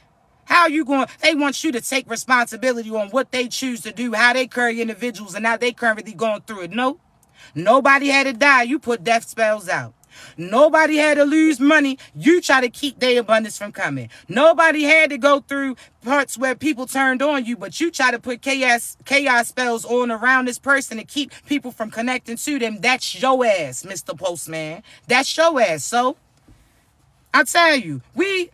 How you going? They want you to take responsibility on what they choose to do, how they carry individuals, and how they currently going through it. No, nobody had to die. You put death spells out. Nobody had to lose money. You try to keep their abundance from coming. Nobody had to go through parts where people turned on you, but you try to put chaos spells on around this person to keep people from connecting to them. That's your ass, Mr. Postman. That's your ass. So I tell you, we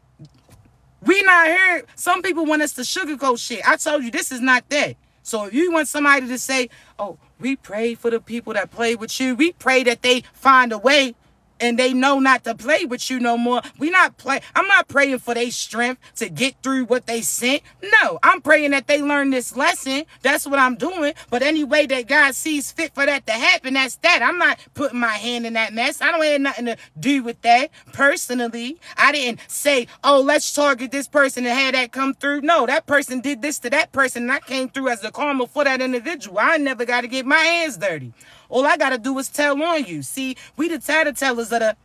not here. Some people want us to sugarcoat shit. I told you this is not that. So if you want somebody to say, oh, we pray for the people that play with you. We pray that they find a way. and they know not to play with you no more. I'm not praying for their strength to get through what they sent. No, I'm praying that they learn this lesson. That's what I'm doing. But any way that God sees fit for that to happen, that's that. I'm not putting my hand in that mess. I don't have nothing to do with that personally. I didn't say, oh, let's target this person and have that come through. No, that person did this to that person, and I came through as the karma for that individual. I never got to get my hands dirty. All I got to do is tell on you. See, we the tattletellers of the,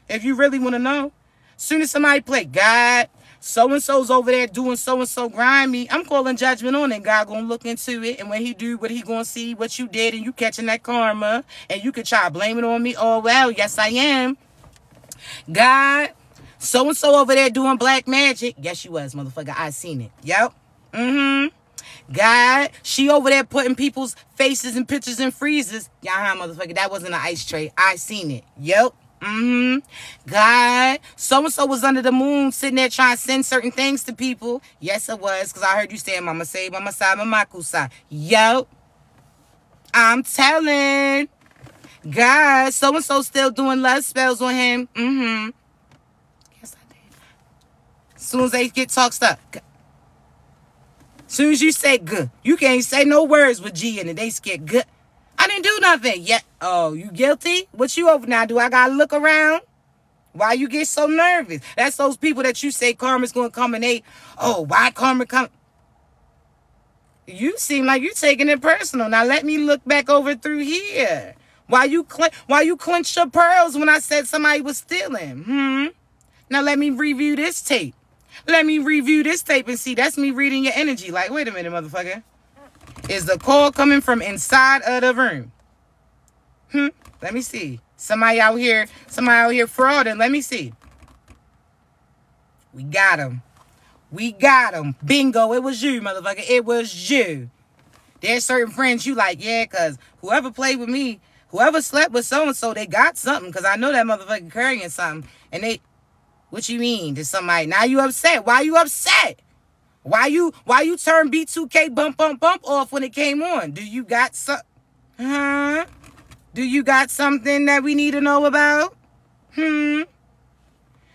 if you really want to know, soon as somebody play, God, so-and-so's over there doing so-and-so grimy, I'm calling judgment on it. God gonna look into it, and when he do, what he gonna see, what you did, and you catching that karma, and you can try to blame it on me. Oh, well, yes, I am. God, so-and-so over there doing black magic. Yes, you was, motherfucker. I seen it. Yep. God, she over there putting people's faces and pictures in freezers. Yeah, motherfucker, that wasn't an ice tray. I seen it. Yep. God, so-and-so was under the moon sitting there trying to send certain things to people. Yes, it was, because I heard you saying Mama say, Mama side, Mama kusa. Yep. I'm telling. God, so-and-so still doing love spells on him. Yes, I did. As soon as they get talked up. Soon as you say good, you can't say no words with G in it. They scared good. I didn't do nothing yet. Oh, you guilty? What you over now? Do I gotta look around? Why you get so nervous? That's those people that you say karma's gonna come and they, oh, why karma come? You seem like you're taking it personal. Now let me look back over through here. Why you clench your pearls when I said somebody was stealing? Now let me review this tape. Let me review this tape and see. That's me reading your energy. Like, wait a minute, motherfucker. Is the call coming from inside of the room? Let me see. Somebody out here frauding. Let me see. We got him. We got him. Bingo. It was you, motherfucker. It was you. There's certain friends you like, yeah, because whoever played with me, whoever slept with so-and-so, they got something, because I know that motherfucker carrying something. And they... What you mean to somebody? Now you upset. Why you upset? Why you turn B2K bump off when it came on? Do you got Do you got something that we need to know about?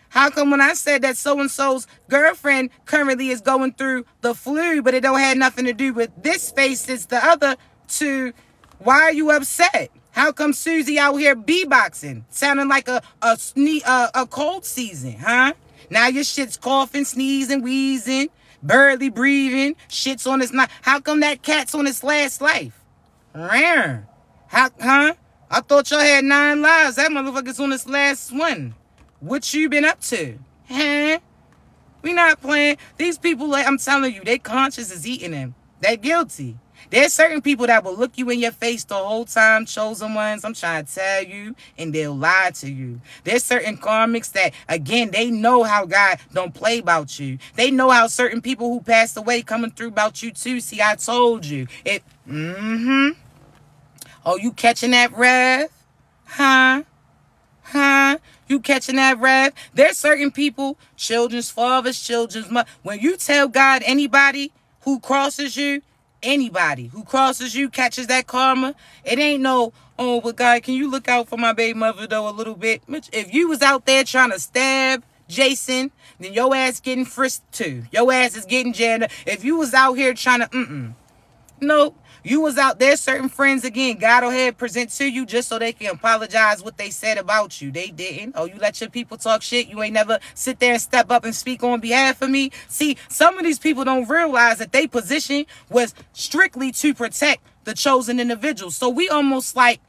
How come when I said that so-and-so's girlfriend currently is going through the flu, but it don't have nothing to do with this face, it's the other two, why are you upset? How come Susie out here beatboxing, sounding like a cold season, huh? Now your shit's coughing, sneezing, wheezing, barely breathing, shit's on its night. How come that cat's on its last life? Rare. I thought y'all had 9 lives. That motherfucker's on its last one. What you been up to? Huh? We not playing. These people, I'm telling you, they conscience is eating them. They're guilty. There's certain people that will look you in your face the whole time, chosen ones, I'm trying to tell you, and they'll lie to you. There's certain karmics that, again, they know how God don't play about you. They know how certain people who passed away coming through about you too. See, I told you. Oh, you catching that rev? Huh? You catching that rev? There's certain people, children's fathers, children's mothers. When you tell God anybody who crosses you, anybody who crosses you catches that karma, it ain't no, oh, but God, can you look out for my baby mother though a little bit? If you was out there trying to stab Jason, then your ass getting frisked too. Your ass is getting jammed. If you was out here trying to, nope. You was out there, certain friends, again, God will have present to you just so they can apologize what they said about you. They didn't. Oh, you let your people talk shit? You ain't never sit there and step up and speak on behalf of me? See, some of these people don't realize that their position was strictly to protect the chosen individual. So we almost like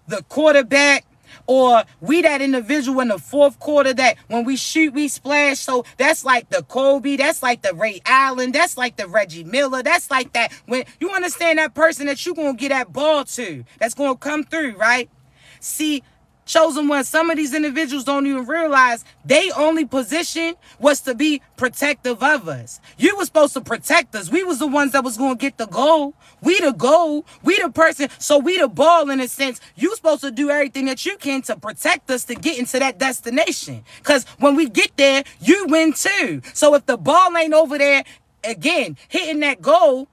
the quarterback, or we that individual in the fourth quarter that when we shoot, we splash. So that's like the Kobe. That's like the Ray Allen. That's like the Reggie Miller. That's like that. When you understand that person that you're going to get that ball to, that's going to come through, right? See, chosen one, some of these individuals don't even realize they only position was to be protective of us. You were supposed to protect us. We was the ones that was going to get the goal. We the goal. We the person. So we the ball in a sense. You supposed to do everything that you can to protect us to get into that destination. Because when we get there, you win too. So if the ball ain't over there, again, hitting that goal,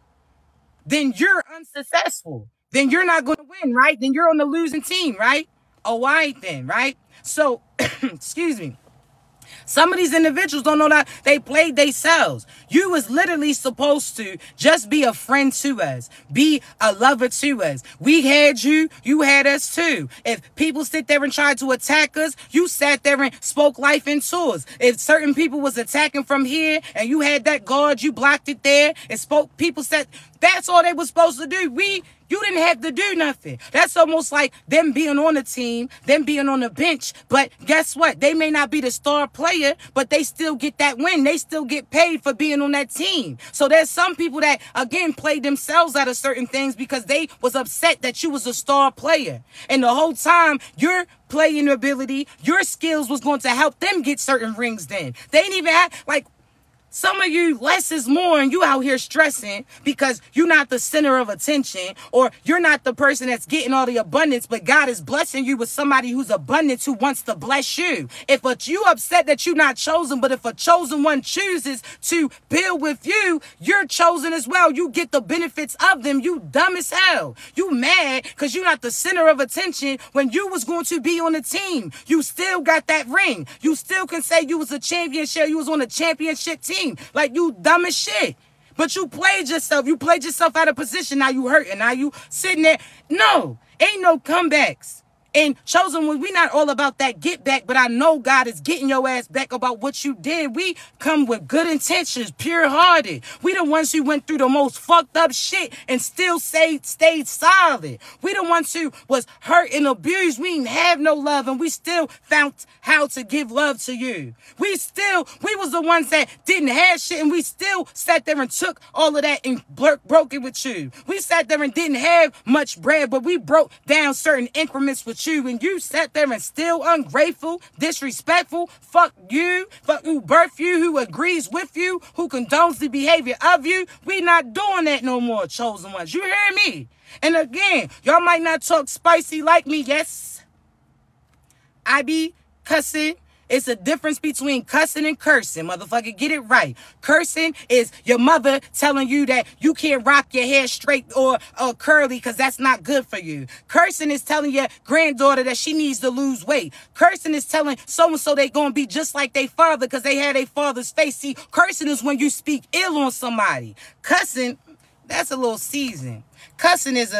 then you're unsuccessful. Then you're not going to win, right? Then you're on the losing team, right? Oh, why then, right? So, excuse me. Some of these individuals don't know that they played themselves. You was literally supposed to just be a friend to us. Be a lover to us. We had you. You had us too. If people sit there and tried to attack us, you sat there and spoke life into us. If certain people was attacking from here and you had that guard, you blocked it there and spoke, people said, that's all they were supposed to do. You didn't have to do nothing. That's almost like them being on the team, them being on the bench. But guess what? They may not be the star player, but they still get that win. They still get paid for being on that team. So there's some people that, again, played themselves out of certain things because they was upset that you was a star player. And the whole time, your playing ability, your skills was going to help them get certain rings then. They didn't even have, like, some of you, less is more, and you out here stressing because you're not the center of attention, or you're not the person that's getting all the abundance, but God is blessing you with somebody who's abundant who wants to bless you. If you upset that you're not chosen, but if a chosen one chooses to build with you, you're chosen as well. You get the benefits of them. You dumb as hell. You mad because you're not the center of attention when you was going to be on the team. You still got that ring. You still can say you was a championship. You was on a championship team. Like, you dumb as shit. But you played yourself. You played yourself out of position. Now you hurt and now you sitting there. No, ain't no comebacks. And chosen one, we not all about that get back, but I know God is getting your ass back about what you did. We come with good intentions, pure-hearted. We the ones who went through the most fucked up shit and still stayed solid. We the ones who was hurt and abused. We didn't have no love, and we still found how to give love to you. We was the ones that didn't have shit, and we still sat there and took all of that and broke it with you. We sat there and didn't have much bread, but we broke down certain increments with you, and you sat there and still ungrateful, disrespectful. Fuck you who birthed you, who agrees with you, who condones the behavior of you. We not doing that no more, chosen ones. You hear me? And again, y'all might not talk spicy like me. Yes, I be cussing. It's a difference between cussing and cursing. Motherfucker, get it right. Cursing is your mother telling you that you can't rock your hair straight or curly because that's not good for you. Cursing is telling your granddaughter that she needs to lose weight. Cursing is telling so-and-so they going to be just like their father because they had their father's face. See, cursing is when you speak ill on somebody. Cussing, that's a little season. Cussing is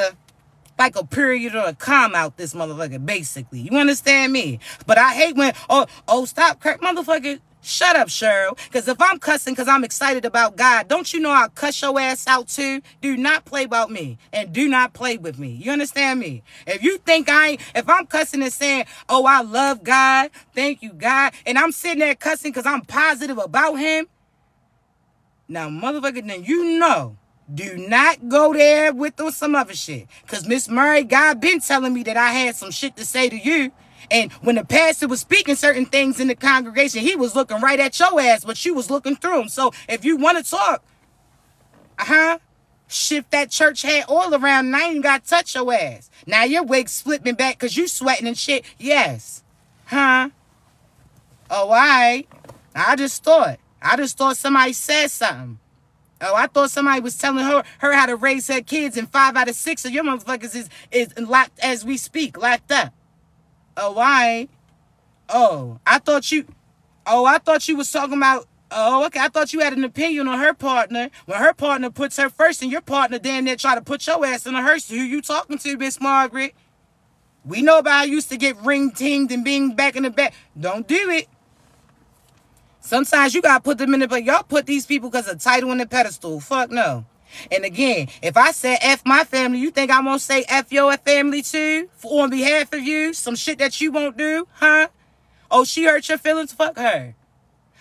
like a period or a comma out this motherfucker, basically. You understand me? But I hate when, stop, motherfucker, shut up, Cheryl. Because if I'm cussing because I'm excited about God, don't you know I'll cuss your ass out too? Do not play about me and do not play with me. You understand me? If you think if I'm cussing and saying, oh, I love God, thank you, God, and I'm sitting there cussing because I'm positive about him, now, motherfucker, then you know. Do not go there with some other shit. Because Miss Murray, God been telling me that I had some shit to say to you. And when the pastor was speaking certain things in the congregation, he was looking right at your ass, but you was looking through him. So if you want to talk, shift that church hat all around and I ain't got to touch your ass. Now your wig slipping back because you sweating and shit. Yes. Oh, all right. I just thought somebody said something. Oh, I thought somebody was telling her how to raise her kids, and 5 out of 6 of your motherfuckers is locked as we speak, locked up. Oh, why? Oh, I thought you was talking about, okay, I thought you had an opinion on her partner. When her partner puts her first and your partner damn near try to put your ass in a hearse. Who you talking to, Miss Margaret? We know about how I used to get ring-tinged and being back in the back. Don't do it. Sometimes you got to put them in the, but y'all put these people because of title in the pedestal. Fuck no. And again, if I said F my family, you think I'm going to say F your family too? On behalf of you? Some shit that you won't do? Huh? Oh, she hurt your feelings? Fuck her.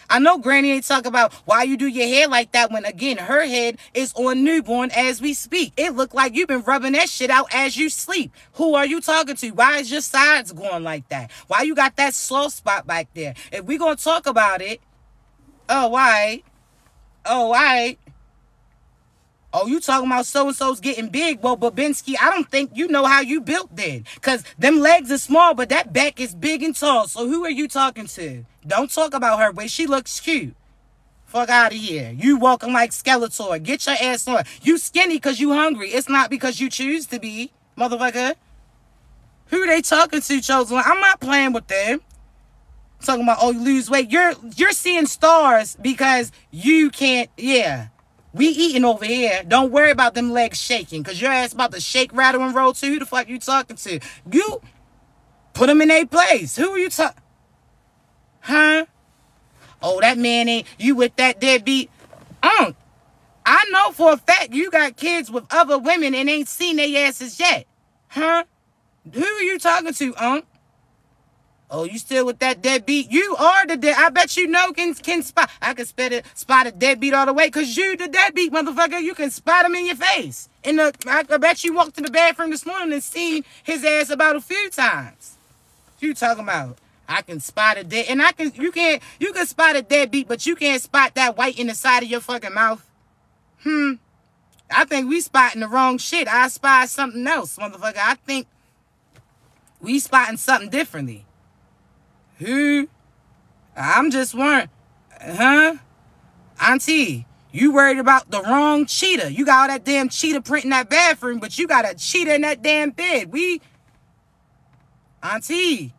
I know Granny ain't talking about why you do your hair like that when, again, her head is on newborn as we speak. It look like you've been rubbing that shit out as you sleep. Who are you talking to? Why is your sides going like that? Why you got that slow spot back there? If we going to talk about it, oh, why? Oh, why? Oh, you talking about so-and-so's getting big. Well, Babinski, I don't think you know how you built then. Because them legs are small, but that back is big and tall. So who are you talking to? Don't talk about her way. She looks cute. Fuck out of here. You walking like Skeletor. Get your ass on. You skinny because you hungry. It's not because you choose to be, motherfucker. Who are they talking to, Chosen? I'm not playing with them. Talking about, oh, you lose weight. You're seeing stars because you can't, yeah. We eating over here. Don't worry about them legs shaking, because your ass about to shake, rattle, and roll too. Who the fuck you talking to? You put them in their place. Who are you talking? Huh? Oh, that man ain't, you with that deadbeat. I know for a fact you got kids with other women and ain't seen their asses yet. Huh? Who are you talking to, Oh, you still with that deadbeat? You are the dead. I bet you know can spot. I can spot a deadbeat all the way, because you the deadbeat, motherfucker. You can spot him in your face. I bet you walked in the bathroom this morning and seen his ass about a few times. You talking about? I can spot a dead, and you can spot a deadbeat, but you can't spot that white in the side of your fucking mouth. I think we spotting the wrong shit. I spy something else, motherfucker. I think we spotting something differently. Who? I'm just worried. Auntie, you worried about the wrong cheetah. You got all that damn cheetah print in that bathroom, but you got a cheetah in that damn bed. Auntie.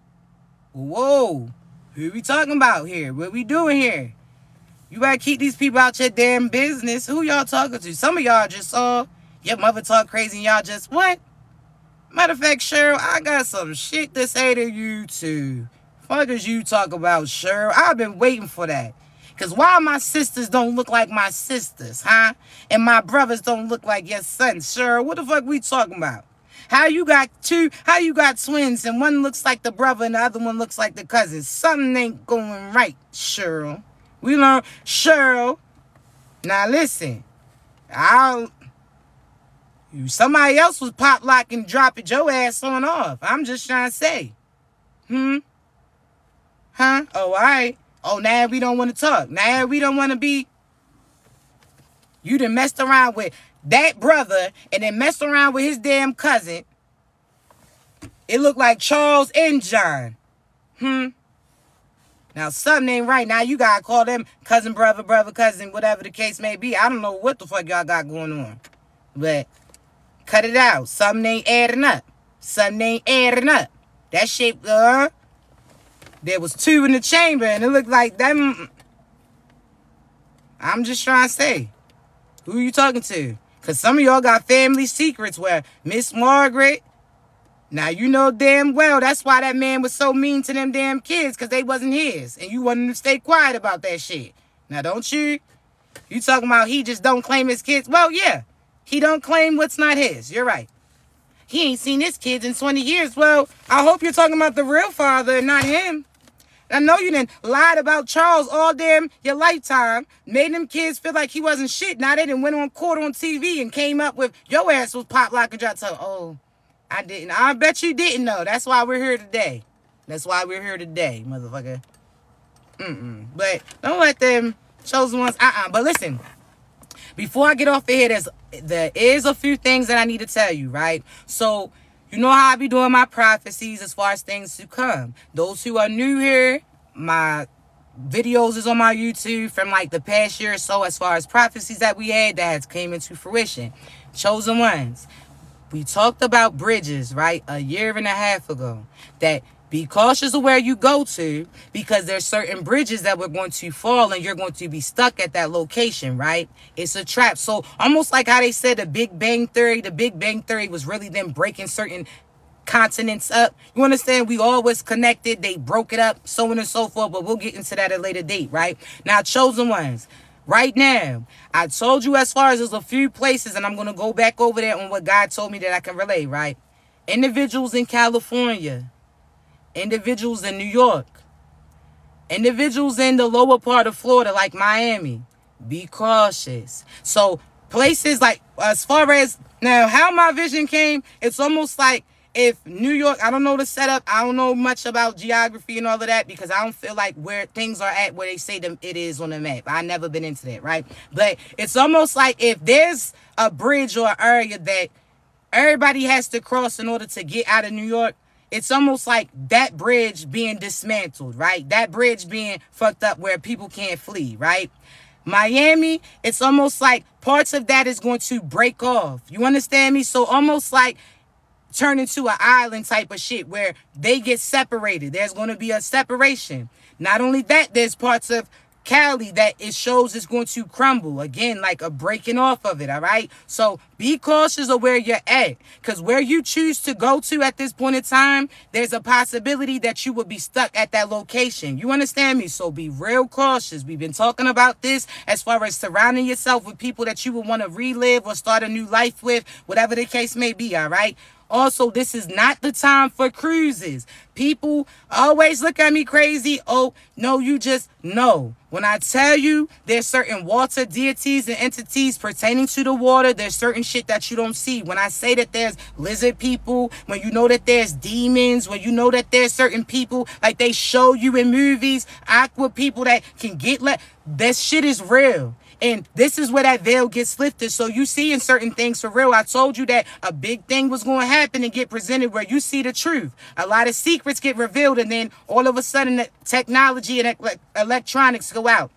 Whoa. Who we talking about here? What we doing here? You better keep these people out your damn business. Who y'all talking to? Some of y'all just saw your mother talk crazy and y'all just, what? Matter of fact, Cheryl, I got some shit to say to you too. Fuck is you talk about, Cheryl? I've been waiting for that. Because why my sisters don't look like my sisters, huh? And my brothers don't look like your sons, Cheryl? What the fuck we talking about? How you got twins and one looks like the brother and the other one looks like the cousin? Something ain't going right, Cheryl. We learn, Cheryl. Now listen, somebody else was pop locking, dropping your ass on off. I'm just trying to say. Huh? Oh, all right. Oh, now we don't want to talk. Now we don't want to be. You done messed around with that brother and then messed around with his damn cousin. It looked like Charles and John. Now, something ain't right. Now, you got to call them cousin, brother, cousin, whatever the case may be. I don't know what the fuck y'all got going on. But cut it out. Something ain't adding up. Something ain't adding up. That shit, there was two in the chamber, and it looked like them. I'm just trying to say. Who you talking to? Because some of y'all got family secrets where Miss Margaret. Now, you know damn well that's why that man was so mean to them damn kids, because they wasn't his. And you wanted him to stay quiet about that shit. Now, don't you? You talking about he just don't claim his kids? Well, yeah. He don't claim what's not his. You're right. He ain't seen his kids in 20 years. Well, I hope you're talking about the real father and not him. I know you done lied about Charles all damn your lifetime. Made them kids feel like he wasn't shit. Now they done went on court on TV and came up with your ass was pop lock and drop. So, oh, I didn't. I bet you didn't know. That's why we're here today. That's why we're here today, motherfucker. But don't let them chosen ones. But listen, before I get off of here, there is a few things that I need to tell you, right? So, you know how I be doing my prophecies as far as things to come. Those who are new here, my videos is on my YouTube from like the past year or so as far as prophecies that we had that has came into fruition. Chosen ones. We talked about bridges, right? A year and a half ago. That be cautious of where you go to, because there's certain bridges that we're going to fall and you're going to be stuck at that location, right? It's a trap. So almost like how they said the Big Bang Theory was really them breaking certain continents up. You understand? We always connected. They broke it up, so on and so forth. But we'll get into that at a later date, right? Now, chosen ones. Right now, I told you as far as there's a few places, and I'm going to go back over there on what God told me that I can relay, right? Individuals in California. Individuals in New York. Individuals in the lower part of Florida, like Miami. Be cautious. So, places like, as far as, now, how my vision came, it's almost like if New York, I don't know the setup, I don't know much about geography and all of that, because I don't feel like where things are at where they say them it is on the map. I've never been into that, right? But it's almost like if there's a bridge or area that everybody has to cross in order to get out of New York, it's almost like that bridge being dismantled, right? That bridge being fucked up where people can't flee, right? Miami, it's almost like parts of that is going to break off. You understand me? So almost like turn into an island type of shit where they get separated. There's going to be a separation. Not only that, there's parts of Cali that it shows it's going to crumble. Again, like a breaking off of it, all right? So be cautious of where you're at, because where you choose to go to at this point in time, there's a possibility that you will be stuck at that location. You understand me? So be real cautious. We've been talking about this as far as surrounding yourself with people that you would want to relive or start a new life with, whatever the case may be, all right? Also, this is not the time for cruises. People always look at me crazy. Oh, no, you just know. When I tell you there's certain water deities and entities pertaining to the water, there's certain shit that you don't see. When I say that there's lizard people, when you know that there's demons, when you know that there's certain people like they show you in movies, aqua people that can get that shit is real. And this is where that veil gets lifted. So you see in certain things for real. I told you that a big thing was going to happen and get presented where you see the truth. A lot of secrets get revealed, and then all of a sudden the technology and electronics go out.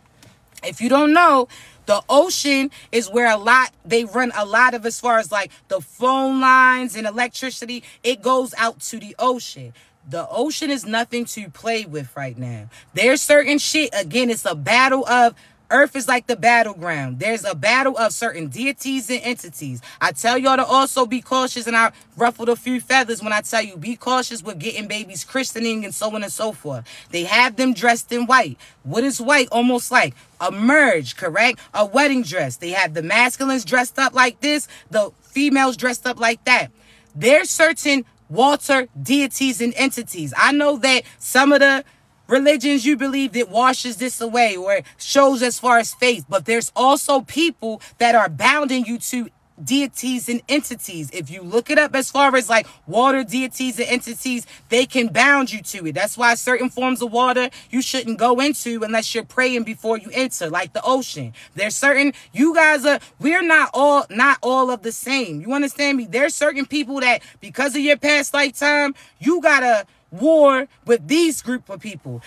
If you don't know, the ocean is where they run a lot of, as far as like the phone lines and electricity, it goes out to the ocean. The ocean is nothing to play with right now. There's certain shit. Again, it's a battle of Earth is like the battleground. There's a battle of certain deities and entities. I tell y'all to also be cautious, and I ruffled a few feathers when I tell you be cautious with getting babies christening and so on and so forth. They have them dressed in white. What is white? Almost like a merge, correct? A wedding dress. They have the masculines dressed up like this, the females dressed up like that. There's certain water deities and entities. I know that some of the religions you believe that washes this away or shows as far as faith, but there's also people that are bounding you to deities and entities. If you look it up as far as like water deities and entities, they can bound you to it. That's why certain forms of water you shouldn't go into unless you're praying before you enter, like the ocean. There's certain, we're not all of the same. You understand me? There's certain people that because of your past lifetime, you gotta war with these group of people,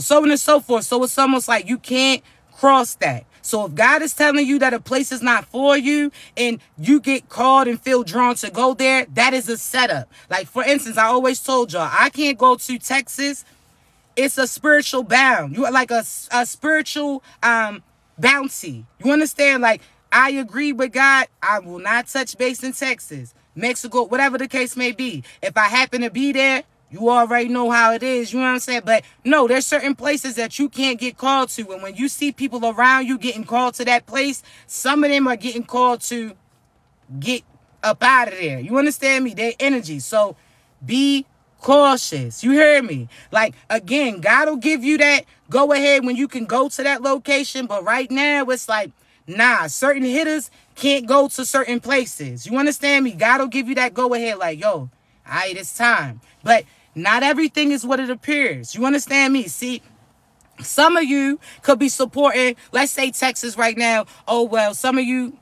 so on and so forth. So it's almost like you can't cross that. So if God is telling you that a place is not for you and you get called and feel drawn to go there, that is a setup. Like, for instance, I always told y'all, I can't go to Texas. It's a spiritual bound. You are like a spiritual bounty. You understand? Like, I agree with God. I will not touch base in Texas, Mexico, whatever the case may be. If I happen to be there, you already know how it is. You know what I'm saying? But no, there's certain places that you can't get called to. And when you see people around you getting called to that place, some of them are getting called to get up out of there. You understand me? Their energy. So be cautious. You hear me? Like, again, God will give you that go ahead when you can go to that location. But right now, it's like, nah, certain hitters can't go to certain places. You understand me? God will give you that go ahead like, yo, all right, it's time. But not everything is what it appears. You understand me? See, some of you could be supporting, let's say Texas right now. Oh, well, some of you,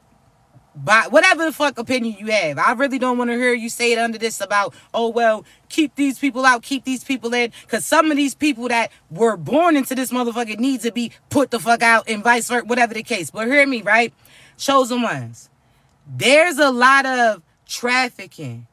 by whatever the fuck opinion you have, I really don't want to hear you say it under this about, oh, well, keep these people out, keep these people in. Because some of these people that were born into this motherfucker need to be put the fuck out and vice versa, whatever the case. But hear me, right? Chosen ones. There's a lot of trafficking.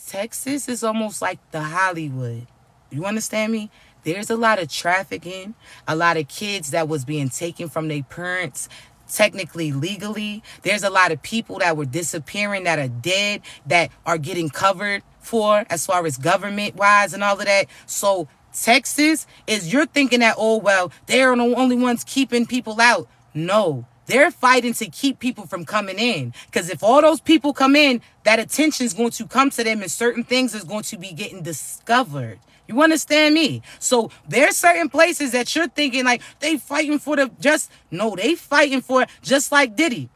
Texas is almost like the Hollywood. You understand me? There's a lot of trafficking, a lot of kids that was being taken from their parents, technically, legally. There's a lot of people that were disappearing, that are dead, that are getting covered for as far as government-wise and all of that. So Texas is, you're thinking that, oh, well, they're the only ones keeping people out. No. They're fighting to keep people from coming in. Because if all those people come in, that attention is going to come to them and certain things is going to be getting discovered. You understand me? So there's certain places that you're thinking like they fighting for they fighting for just like Diddy.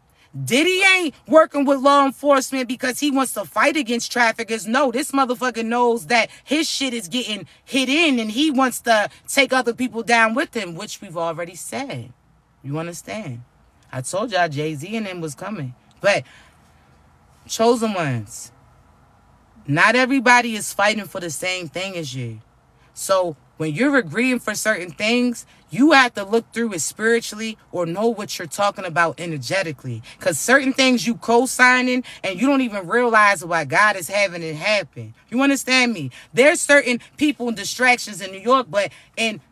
Diddy ain't working with law enforcement because he wants to fight against traffickers. No, this motherfucker knows that his shit is getting hit in and he wants to take other people down with him, which we've already said. You understand? I told y'all Jay-Z and them was coming. But chosen ones, not everybody is fighting for the same thing as you. So when you're agreeing for certain things, you have to look through it spiritually or know what you're talking about energetically. Because certain things you co-signing and you don't even realize why God is having it happen. You understand me? There's certain people and distractions in New York, but in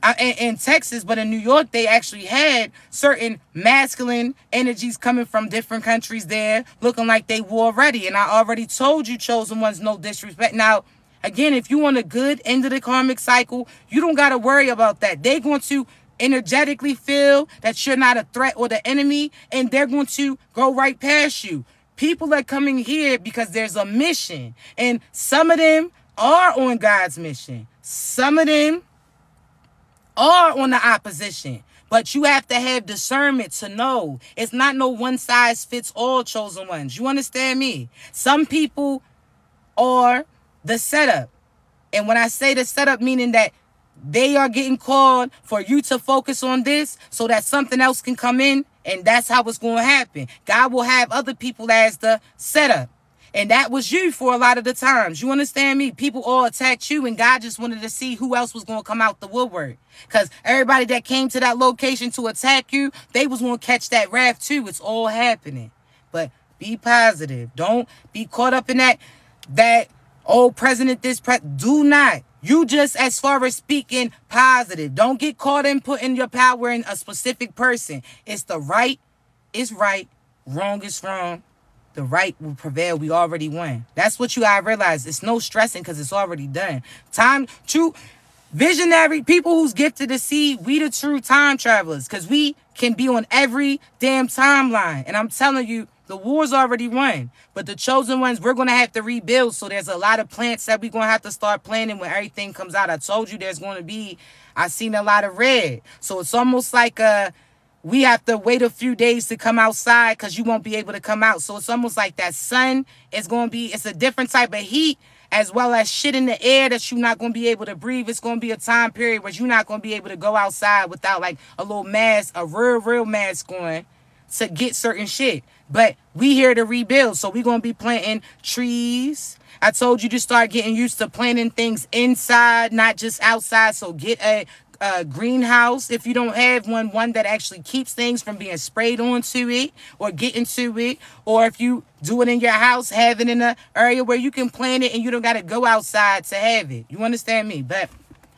Texas, but in New York, they actually had certain masculine energies coming from different countries there, looking like they war ready. And I already told you, chosen ones, no disrespect. Now, again, if you want a good end of the karmic cycle, you don't got to worry about that. They're going to energetically feel that you're not a threat or the enemy, and they're going to go right past you. People are coming here because there's a mission, and some of them are on God's mission. Some of them are on the opposition. But you have to have discernment to know. It's not no one size fits all, chosen ones. You understand me? Some people are the setup. And when I say the setup, meaning that they are getting called for you to focus on this so that something else can come in. And that's how it's going to happen. God will have other people as the setup. And that was you for a lot of the times. You understand me? People all attacked you, and God just wanted to see who else was going to come out the woodwork. Because everybody that came to that location to attack you, they was going to catch that wrath too. It's all happening. But be positive. Don't be caught up in that old president, do not. You just, as far as speaking positive, don't get caught in putting your power in a specific person. It's the right is right, wrong is wrong. The right will prevail. We already won. That's what you gotta realize. It's no stressing because it's already done. Time, true visionary people who's gifted to see, we the true time travelers, because we can be on every damn timeline. And I'm telling you, the war's already won. But the chosen ones, we're going to have to rebuild. So there's a lot of plants that we're going to have to start planting when everything comes out. I told you there's going to be, I seen a lot of red. So it's almost like we have to wait a few days to come outside because you won't be able to come out. So it's almost like that sun is going to be, it's a different type of heat, as well as shit in the air that you're not going to be able to breathe. It's going to be a time period where you're not going to be able to go outside without like a little mask, a real mask on to get certain shit. But we here to rebuild. So we're going to be planting trees. I told you to start getting used to planting things inside, not just outside. So get a greenhouse if you don't have one that actually keeps things from being sprayed onto it or getting to it. Or if you do it in your house, have it in an area where you can plant it and you don't got to go outside to have it. You understand me? But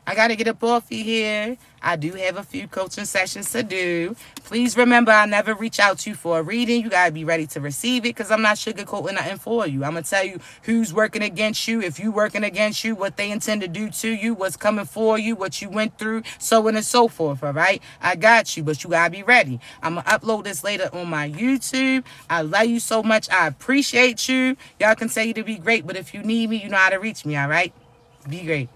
I got to get up off you here. I do have a few coaching sessions to do. Please remember, I never reach out to you for a reading. You got to be ready to receive it because I'm not sugarcoating nothing for you. I'm going to tell you who's working against you, if you working against you, what they intend to do to you, what's coming for you, what you went through, so on and so forth, all right? I got you, but you got to be ready. I'm going to upload this later on my YouTube. I love you so much. I appreciate you. Y'all can say you to be great, but if you need me, you know how to reach me, all right? Be great.